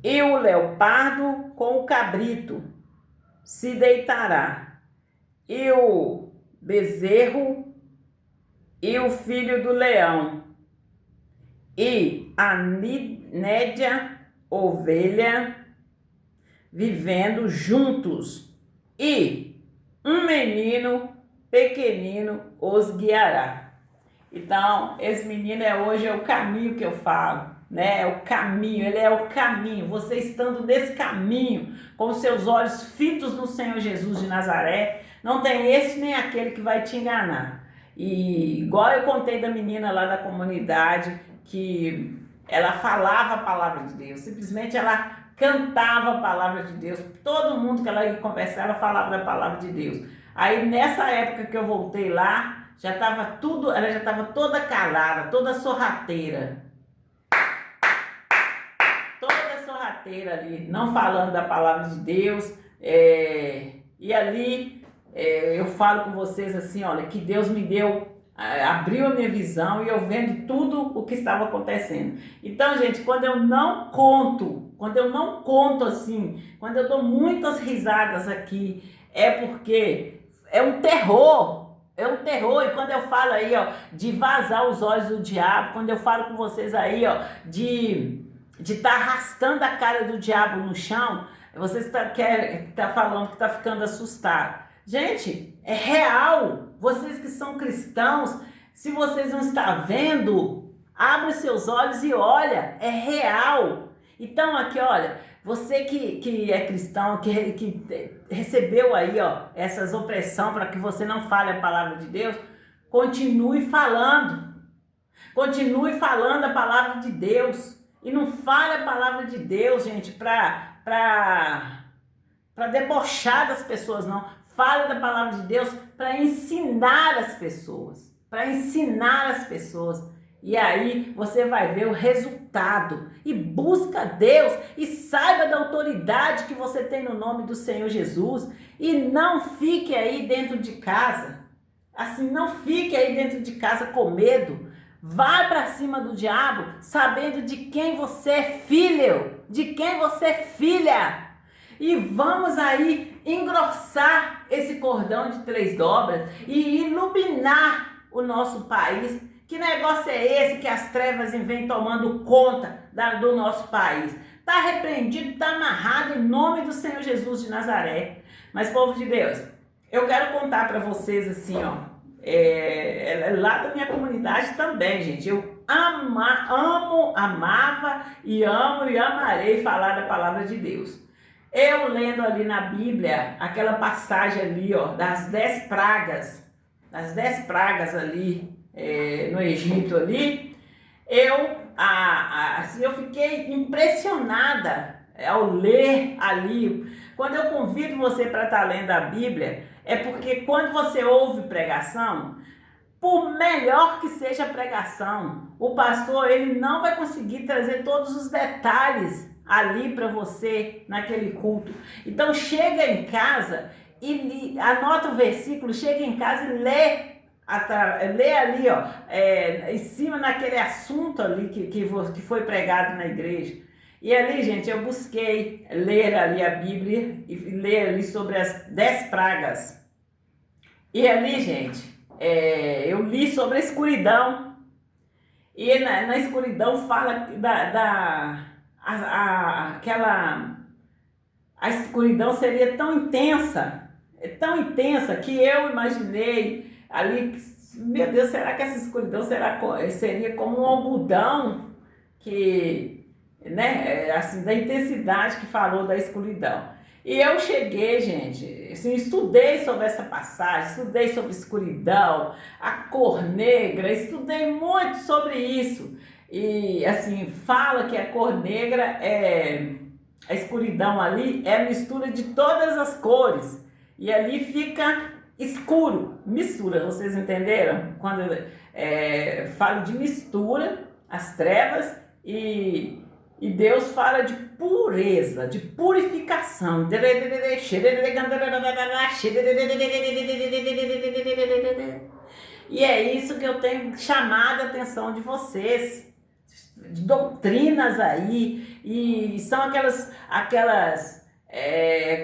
e o leopardo com o cabrito se deitará, e o bezerro e o filho do leão, e a nédia ovelha vivendo juntos, e um menino pequenino os guiará. Então, esse menino hoje é o caminho que eu falo, né? É o caminho, ele é o caminho. Você estando nesse caminho, com os seus olhos fitos no Senhor Jesus de Nazaré, não tem esse nem aquele que vai te enganar. E igual eu contei da menina lá da comunidade, que ela falava a palavra de Deus, simplesmente ela cantava a palavra de Deus. Todo mundo que ela ia conversar, ela falava da palavra de Deus. Aí nessa época que eu voltei lá, já estava tudo, ela já estava toda calada, toda sorrateira. Toda sorrateira ali, não falando da palavra de Deus. E ali eu falo com vocês assim, olha, que Deus me deu, abriu a minha visão e eu vendo tudo o que estava acontecendo. Então, gente, quando eu não conto assim, quando eu dou muitas risadas aqui, é porque é um terror. É um terror. E quando eu falo aí, ó, de vazar os olhos do diabo, quando eu falo com vocês aí, ó, de estar arrastando a cara do diabo no chão, vocês tá falando que tá ficando assustado. Gente, é real. Vocês que são cristãos, se vocês não estão vendo, abre seus olhos e olha, é real. Então aqui, olha, você que é cristão, que recebeu aí, ó, essas opressão para que você não fale a palavra de Deus, continue falando. Continue falando a palavra de Deus. E não fale a palavra de Deus, gente, para debochar das pessoas, não. Fale da palavra de Deus para ensinar as pessoas. Para ensinar as pessoas. E aí você vai ver o resultado. E busca Deus e saiba da autoridade que você tem no nome do Senhor Jesus. E não fique aí dentro de casa. Assim, não fique aí dentro de casa com medo. Vai para cima do diabo sabendo de quem você é filho. De quem você é filha. E vamos aí engrossar esse cordão de 3 dobras e iluminar o nosso país. Que negócio é esse que as trevas vêm tomando conta do nosso país? Está repreendido, está amarrado em nome do Senhor Jesus de Nazaré. Mas, povo de Deus, eu quero contar para vocês assim, ó, lá da minha comunidade também, gente. Eu amava e amo e amarei falar da palavra de Deus. Eu lendo ali na Bíblia, aquela passagem ali, ó, das 10 pragas ali, no Egito ali, eu fiquei impressionada ao ler ali. Quando eu convido você para estar lendo a Bíblia, é porque quando você ouve pregação, por melhor que seja a pregação, o pastor ele não vai conseguir trazer todos os detalhes ali para você naquele culto. Então chega em casa e anota o versículo, chega em casa e lê ali, ó, em cima naquele assunto ali que foi pregado na igreja. E ali, gente, eu busquei ler ali a Bíblia e ler ali sobre as 10 pragas. E ali, gente, eu li sobre a escuridão. E na escuridão fala a escuridão seria tão intensa que eu imaginei ali, meu Deus, será que essa escuridão seria como um algodão que, né, assim, da intensidade que falou da escuridão. E eu cheguei, gente, assim, estudei sobre essa passagem, estudei sobre escuridão, a cor negra, estudei muito sobre isso. E, assim, fala que a cor negra a escuridão ali é a mistura de todas as cores. E ali fica escuro, mistura, vocês entenderam? Quando eu falo de mistura, as trevas, e Deus fala de pureza, de purificação. E é isso que eu tenho chamado a atenção de vocês, de doutrinas aí, e são aquelas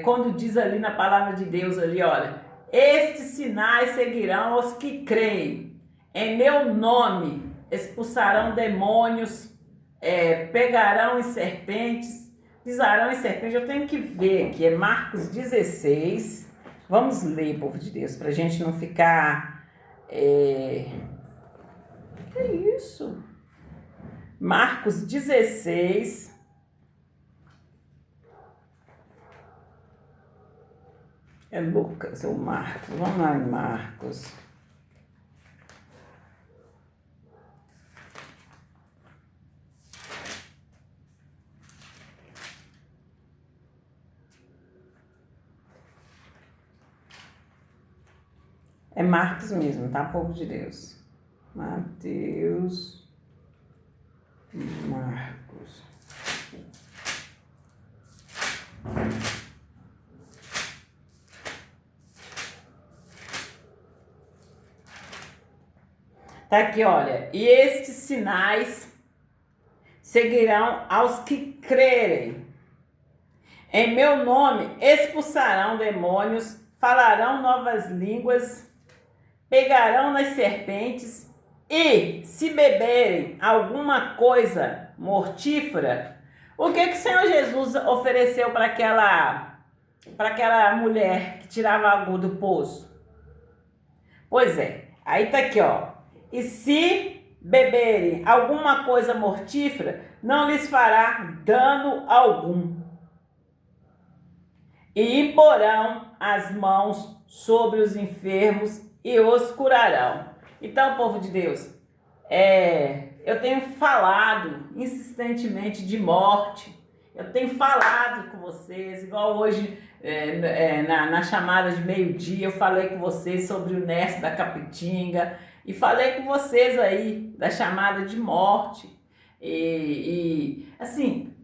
quando diz ali na palavra de Deus ali, olha, estes sinais seguirão os que creem, em meu nome expulsarão demônios, pegarão em serpentes, pisarão em serpentes. Eu tenho que ver aqui, é Marcos 16, vamos ler, povo de Deus, pra gente não ficar, que isso? Marcos 16, é Lucas ou Marcos? Vamos lá em Marcos. É Marcos mesmo, tá, povo de Deus? Mateus, Marcos. Tá aqui, olha. E estes sinais seguirão aos que crerem. Em meu nome expulsarão demônios, falarão novas línguas, pegarão nas serpentes, e se beberem alguma coisa mortífera. O que o Senhor Jesus ofereceu para aquela mulher que tirava água do poço? Pois é, aí tá aqui, ó. E se beberem alguma coisa mortífera, não lhes fará dano algum. E imporão as mãos sobre os enfermos e os curarão. Então, povo de Deus, eu tenho falado insistentemente de morte. Eu tenho falado com vocês, igual hoje na chamada de meio-dia, eu falei com vocês sobre o Nércio da Capitinga, e falei com vocês aí da chamada de morte. E assim,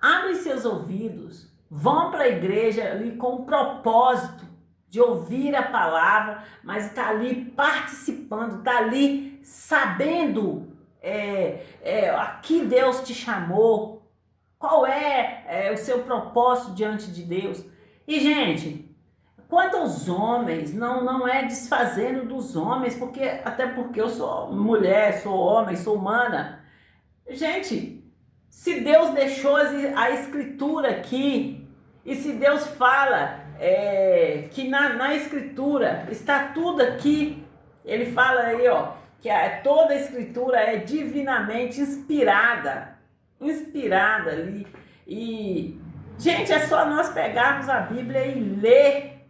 abrem seus ouvidos, vão para a igreja ali com o propósito de ouvir a palavra, mas está ali participando, está ali sabendo a que Deus te chamou, qual é o seu propósito diante de Deus. E, gente, quanto aos homens, não é desfazendo dos homens, até porque eu sou mulher, sou homem, sou humana. Gente, se Deus deixou a escritura aqui, e se Deus fala que na escritura está tudo aqui, ele fala aí, ó, que toda a escritura é divinamente inspirada ali. E, gente, é só nós pegarmos a Bíblia e ler.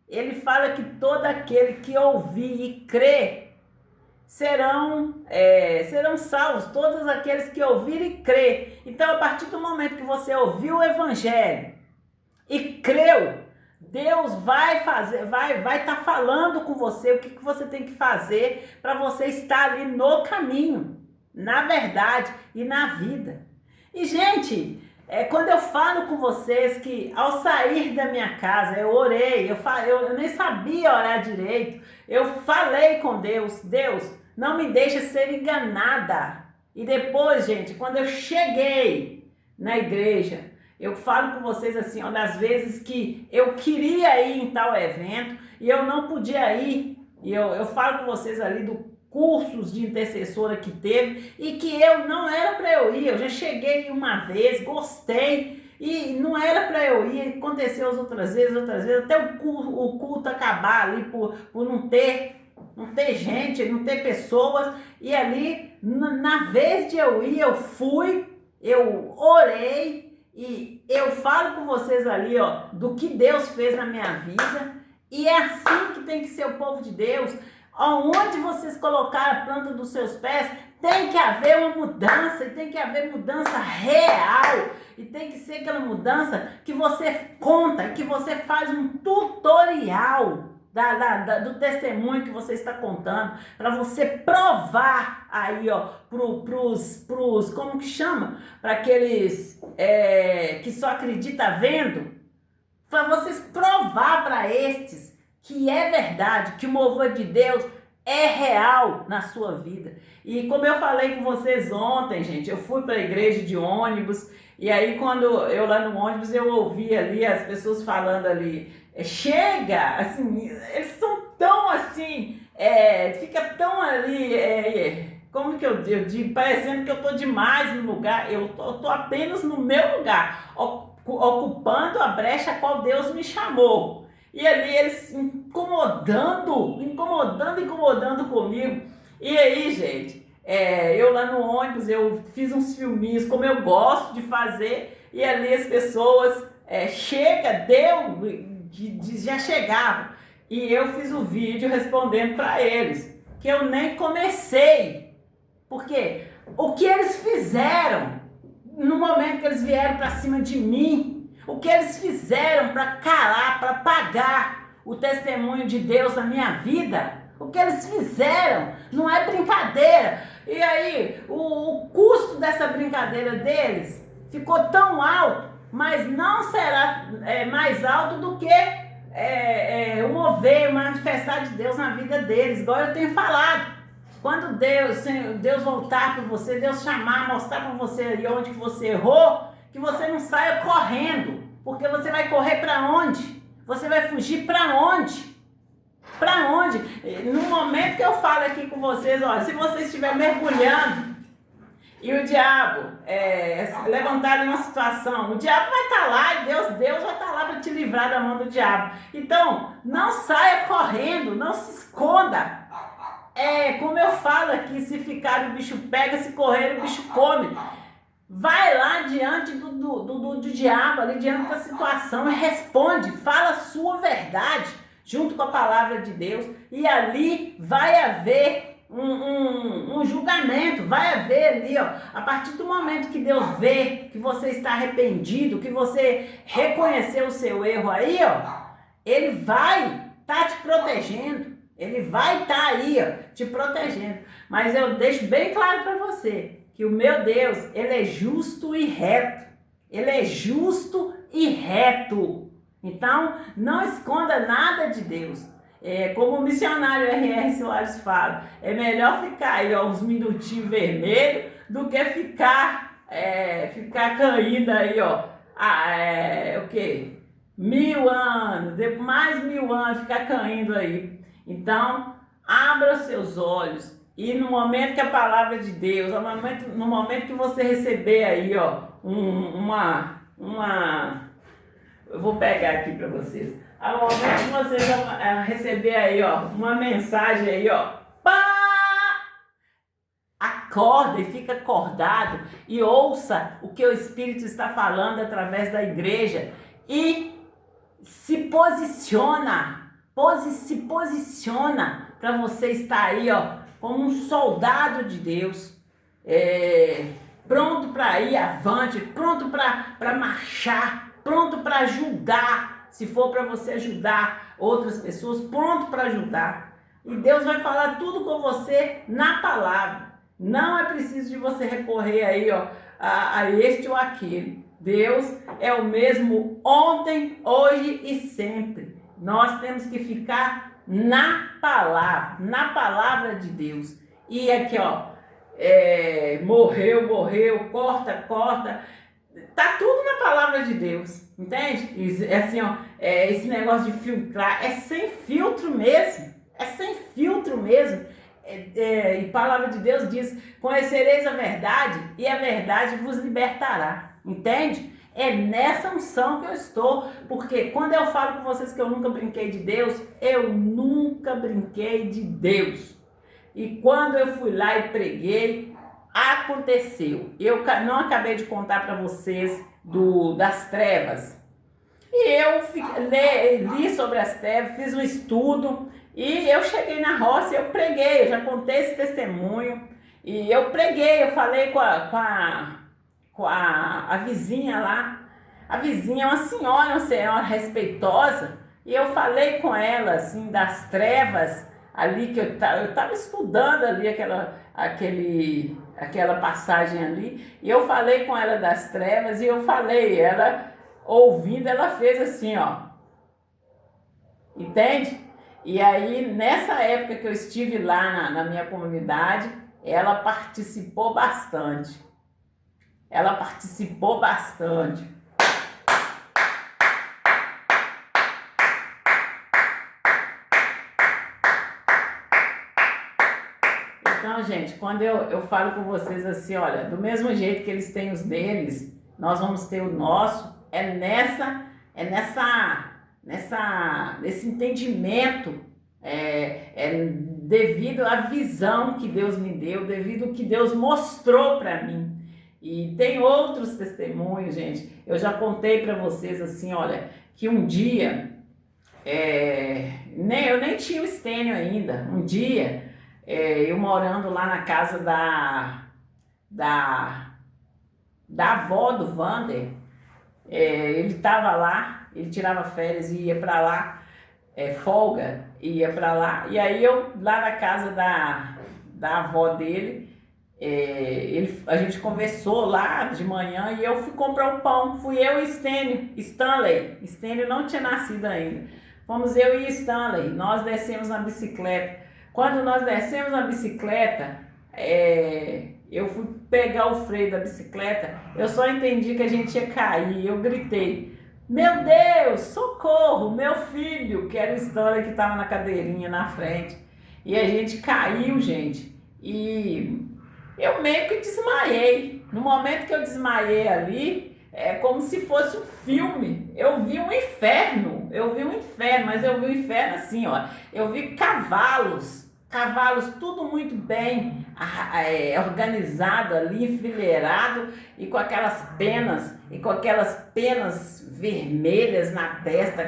Ele fala que todo aquele que ouvir e crer serão salvos, todos aqueles que ouvirem e crer. Então, a partir do momento que você ouviu o Evangelho e creu, Deus vai estar falando com você o que você tem que fazer para você estar ali no caminho, na verdade e na vida. E, gente, quando eu falo com vocês que ao sair da minha casa, eu orei, eu nem sabia orar direito, eu falei com Deus, Deus, não me deixa ser enganada. E depois, gente, quando eu cheguei na igreja, eu falo com vocês assim, ó, das vezes que eu queria ir em tal evento e eu não podia ir, e eu falo com vocês ali do cursos de intercessora que teve e que eu não era para eu ir. Eu já cheguei uma vez, gostei e não era para eu ir. Aconteceu as outras vezes, até o culto acabar ali por não ter gente, não ter pessoas. E ali, na vez de eu ir, eu fui, eu orei e eu falo com vocês ali, ó, do que Deus fez na minha vida. E é assim que tem que ser o povo de Deus. Onde vocês colocarem a planta dos seus pés, tem que haver uma mudança, e tem que haver mudança real, e tem que ser aquela mudança que você conta, que você faz um tutorial, do testemunho que você está contando, para você provar aí, ó, pros, como que chama? Para aqueles que só acredita vendo, para vocês provar para estes que é verdade, que o mover de Deus é real na sua vida. E como eu falei com vocês ontem, gente, eu fui para a igreja de ônibus, e aí quando eu lá no ônibus eu ouvi ali as pessoas falando ali, chega, assim, eles são tão assim, fica tão ali, como que eu digo, parecendo que eu tô demais no lugar, eu tô apenas no meu lugar, ocupando a brecha a qual Deus me chamou. E ali eles incomodando comigo. E aí, gente, eu lá no ônibus, eu fiz uns filminhos, como eu gosto de fazer, e ali as pessoas, já chegavam. E eu fiz o vídeo respondendo para eles, que eu nem comecei. Porque o que eles fizeram, no momento que eles vieram para cima de mim, o que eles fizeram para calar, para apagar o testemunho de Deus na minha vida, o que eles fizeram não é brincadeira. E aí, o custo dessa brincadeira deles ficou tão alto, mas não será mais alto do que o mover, manifestar de Deus na vida deles, igual eu tenho falado. Quando Deus voltar para você, Deus chamar, mostrar para você aí onde que você errou, que você não saia correndo, porque você vai correr para onde? Você vai fugir para onde? Para onde? No momento que eu falo aqui com vocês, olha, se você estiver mergulhando e o diabo levantar uma situação, o diabo vai estar lá e Deus vai estar lá para te livrar da mão do diabo. Então, não saia correndo, não se esconda. Como eu falo aqui, se ficar o bicho pega, se correr o bicho come. Vai lá diante do diabo, ali diante da situação e responde, fala a sua verdade junto com a palavra de Deus, e ali vai haver um julgamento, vai haver ali, ó, a partir do momento que Deus vê que você está arrependido, que você reconheceu o seu erro aí, ó, Ele vai estar te protegendo. Ele vai estar aí, ó, te protegendo. Mas eu deixo bem claro para você que o meu Deus, Ele é justo e reto. Ele é justo e reto. Então, não esconda nada de Deus. Como o missionário R.R. Soares fala, é melhor ficar aí, ó, uns minutinhos vermelhos do que ficar caindo aí, ó, o quê? 1000 anos, mais 1000 anos, ficar caindo aí. Então, abra seus olhos e no momento que a palavra de Deus, no momento que você receber aí, ó, eu vou pegar aqui para vocês. No momento que vocês receber aí, ó, uma mensagem aí, ó, acorda e fica acordado e ouça o que o Espírito está falando através da igreja e se posiciona para você estar aí, ó, como um soldado de Deus, pronto para ir avante, pronto para marchar, pronto para ajudar, se for para você ajudar outras pessoas, pronto para ajudar. E Deus vai falar tudo com você na palavra. Não é preciso de você recorrer aí, ó, a este ou aquele. Deus é o mesmo ontem, hoje e sempre. Nós temos que ficar na palavra de Deus. E aqui, ó, morreu, corta. Tá tudo na palavra de Deus, entende? E, assim, ó, esse negócio de filtrar é sem filtro mesmo. E a palavra de Deus diz: conhecereis a verdade e a verdade vos libertará. Entende? É nessa unção que eu estou, porque quando eu falo com vocês que eu nunca brinquei de Deus, eu nunca brinquei de Deus. E quando eu fui lá e preguei, aconteceu. Eu não acabei de contar para vocês das trevas. E eu li sobre as trevas, fiz um estudo e eu cheguei na roça e eu preguei. Eu já contei esse testemunho e eu preguei, eu falei com a vizinha lá. A vizinha é uma senhora respeitosa, E eu falei com ela, assim, das trevas, ali que eu tava estudando ali aquela passagem ali, e eu falei com ela das trevas, e eu falei, ela ouvindo, ela fez assim, ó, entende? E aí, nessa época que eu estive lá na minha comunidade, ela participou bastante. Ela participou bastante. Então, gente, quando eu falo com vocês assim, olha, do mesmo jeito que eles têm os deles, nós vamos ter o nosso, nesse entendimento, devido à visão que Deus me deu, devido ao que Deus mostrou para mim. E tem outros testemunhos, gente. Eu já contei para vocês assim, olha, que um dia, eu nem tinha o Stênio ainda. Um dia, eu morando lá na casa da, da avó do Vander, ele estava lá, ele tirava férias e ia para lá, folga, ia para lá. E aí eu, lá na casa da avó dele, a gente conversou lá de manhã e eu fui comprar um pão. Fui eu e Stanley. Stanley não tinha nascido ainda. Fomos eu e Stanley. Nós descemos na bicicleta. Quando nós descemos na bicicleta, eu fui pegar o freio da bicicleta. Eu só entendi que a gente ia cair. Eu gritei: meu Deus, socorro, meu filho, que era o Stanley que estava na cadeirinha na frente. E a gente caiu, gente. E eu meio que desmaiei. No momento que eu desmaiei ali, é como se fosse um filme. Eu vi um inferno, mas eu vi um inferno assim, ó. Eu vi cavalos tudo muito bem organizado ali, enfileirado e com aquelas penas vermelhas na testa,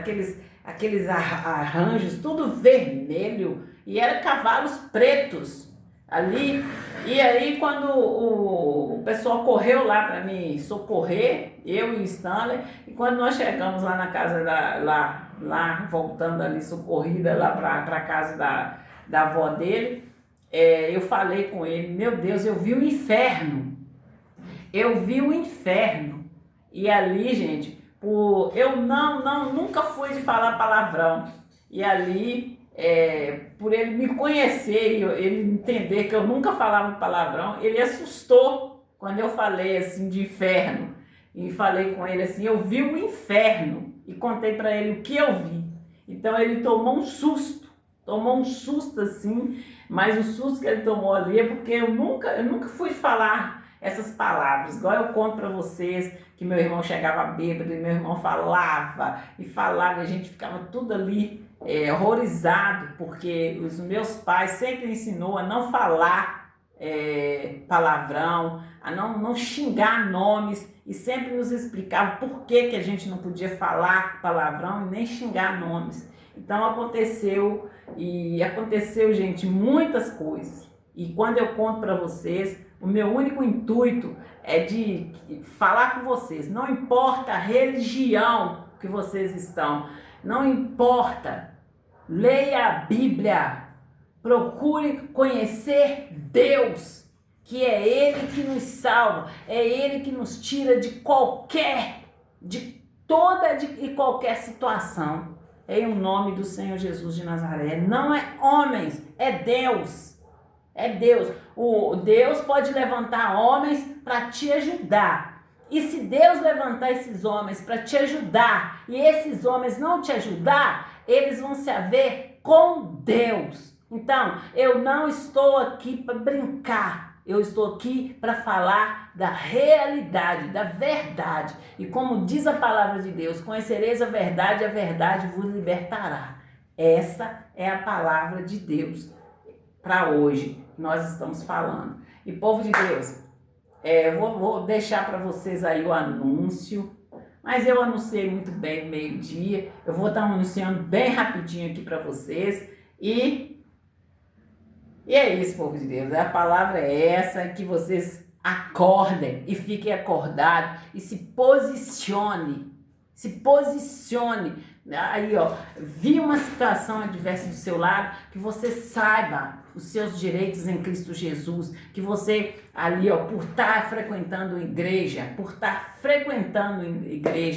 aqueles arranjos, tudo vermelho, e eram cavalos pretos ali. E aí quando o pessoal correu lá para me socorrer, eu e o Stanley, e quando nós chegamos lá na casa lá voltando ali socorrida lá para casa da avó dele, eu falei com ele: meu Deus, eu vi o inferno. E ali, gente, eu nunca fui de falar palavrão. E ali, por ele me conhecer e ele entender que eu nunca falava palavrão, ele assustou quando eu falei assim de inferno. E falei com ele assim: eu vi o inferno. E contei para ele o que eu vi. Então ele tomou um susto assim, mas o susto que ele tomou ali é porque eu nunca fui falar essas palavras, igual eu conto para vocês que meu irmão chegava bêbado e meu irmão falava, e a gente ficava tudo ali horrorizado, porque os meus pais sempre ensinou a não falar palavrão, a não xingar nomes, e sempre nos explicava por que a gente não podia falar palavrão e nem xingar nomes. Então aconteceu, gente, muitas coisas. E quando eu conto para vocês, o meu único intuito é de falar com vocês. Não importa a religião que vocês estão, não importa. Leia a Bíblia, procure conhecer Deus, que é Ele que nos salva, é Ele que nos tira de toda e qualquer situação. Em o nome do Senhor Jesus de Nazaré. Não é homens, é Deus. É Deus. O Deus pode levantar homens para te ajudar. E se Deus levantar esses homens para te ajudar, e esses homens não te ajudar, eles vão se haver com Deus. Então, eu não estou aqui para brincar. Eu estou aqui para falar da realidade, da verdade. E como diz a palavra de Deus: conhecereis a verdade vos libertará. Essa é a palavra de Deus para hoje. Nós estamos falando. E povo de Deus, eu vou deixar para vocês aí o anúncio. Mas eu anunciei muito bem meio-dia. Eu vou estar anunciando bem rapidinho aqui para vocês. E é isso, povo de Deus. A palavra é essa, que vocês acordem e fiquem acordados e se posicione aí, ó, vi uma situação adversa do seu lado, que você saiba os seus direitos em Cristo Jesus, que você ali, ó, por estar frequentando igreja,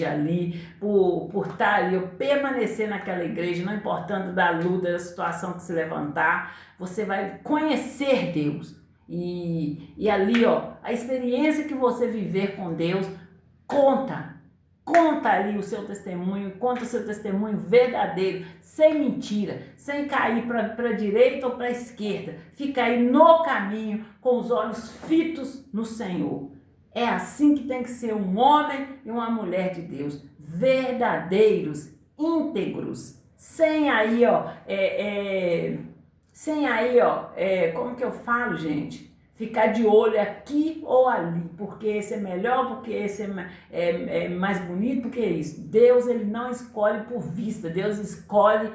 ali, por estar ali, ó, permanecer naquela igreja, não importando da luta, da situação que se levantar, você vai conhecer Deus. E ali, ó, a experiência que você viver com Deus, conta ali o seu testemunho, conta o seu testemunho verdadeiro, sem mentira, sem cair para a direita ou para a esquerda. Fica aí no caminho, com os olhos fitos no Senhor. É assim que tem que ser um homem e uma mulher de Deus, verdadeiros, íntegros, sem aí, ó, como que eu falo, gente? Ficar de olho aqui ou ali, porque esse é melhor, porque esse é mais bonito, porque é isso. Deus, ele não escolhe por vista, Deus escolhe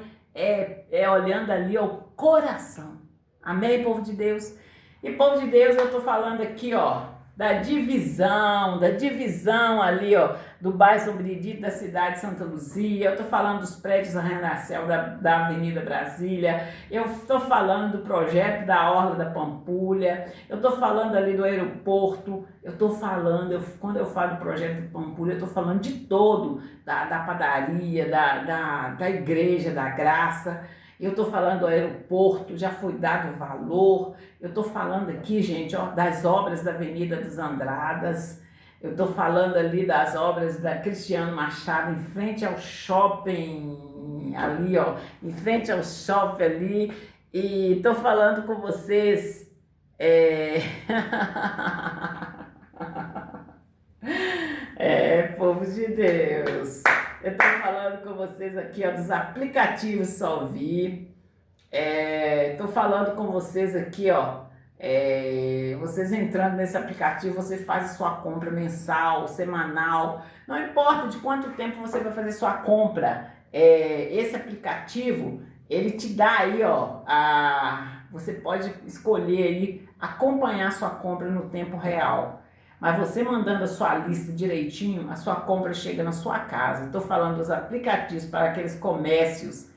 olhando ali ao coração. Amém, povo de Deus? E povo de Deus, eu tô falando aqui, ó, da divisão ali, ó, do bairro São Benedito, da cidade de Santa Luzia. Eu tô falando dos prédios da Renascel, da Avenida Brasília. Eu tô falando do projeto da Orla da Pampulha. Eu tô falando ali do aeroporto. Quando eu falo do projeto da Pampulha, eu tô falando de todo, da padaria, da igreja, da graça. Eu estou falando do aeroporto, já foi dado valor. Eu estou falando aqui, gente, ó, das obras da Avenida dos Andradas. Eu estou falando ali das obras da Cristiano Machado, em frente ao shopping ali, ó, em frente ao shopping ali. E estou falando com vocês. Povo de Deus. Eu estou falando com vocês aqui, ó, dos aplicativos Solvi. Estou falando com vocês aqui, ó. Vocês entrando nesse aplicativo, você faz a sua compra mensal, semanal. Não importa de quanto tempo você vai fazer sua compra. Esse aplicativo, ele te dá aí, ó, você pode escolher aí acompanhar a sua compra no tempo real. Mas você mandando a sua lista direitinho, a sua compra chega na sua casa. Estou falando dos aplicativos para aqueles comércios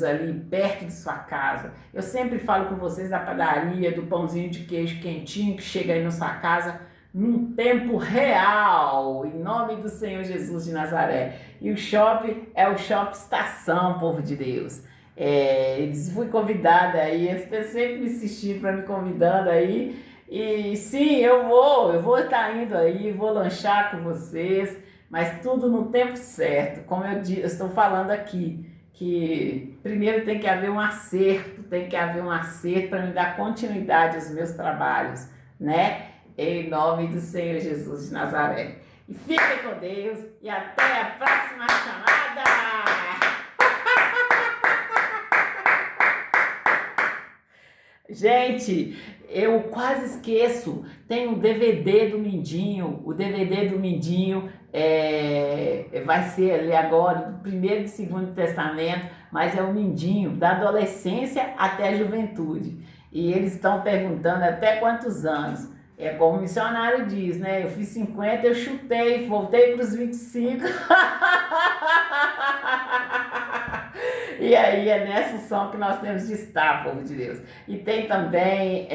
ali perto de sua casa. Eu sempre falo com vocês da padaria, do pãozinho de queijo quentinho que chega aí na sua casa num tempo real, em nome do Senhor Jesus de Nazaré. E o shopping é o Shopping Estação, povo de Deus. Eles fui convidada aí, eles têm sempre me assistindo para me convidando aí. E sim, eu vou estar indo aí, vou lanchar com vocês, mas tudo no tempo certo. Como eu estou falando aqui, que primeiro tem que haver um acerto para me dar continuidade aos meus trabalhos, né? Em nome do Senhor Jesus de Nazaré. E fiquem com Deus e até a próxima chamada! Gente, eu quase esqueço, tem um DVD do Mindinho. O DVD do Mindinho vai ser ali agora, do Primeiro e Segundo Testamento, mas é o Mindinho, da adolescência até a juventude. E eles estão perguntando até quantos anos. Como o missionário diz, né? Eu fiz 50, eu chutei, voltei para os 25. E aí é nessa som que nós temos de estar, povo de Deus. E tem também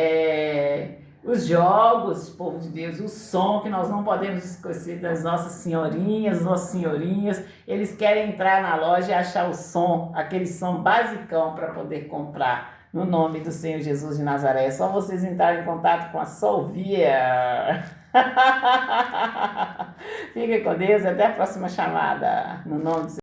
os jogos, povo de Deus, o som que nós não podemos esquecer das nossas senhorinhas, nossos senhorinhas. Eles querem entrar na loja e achar o som, aquele som basicão para poder comprar. No nome do Senhor Jesus de Nazaré. É só vocês entrarem em contato com a Solvia. Fiquem com Deus e até a próxima chamada. No nome do Senhor.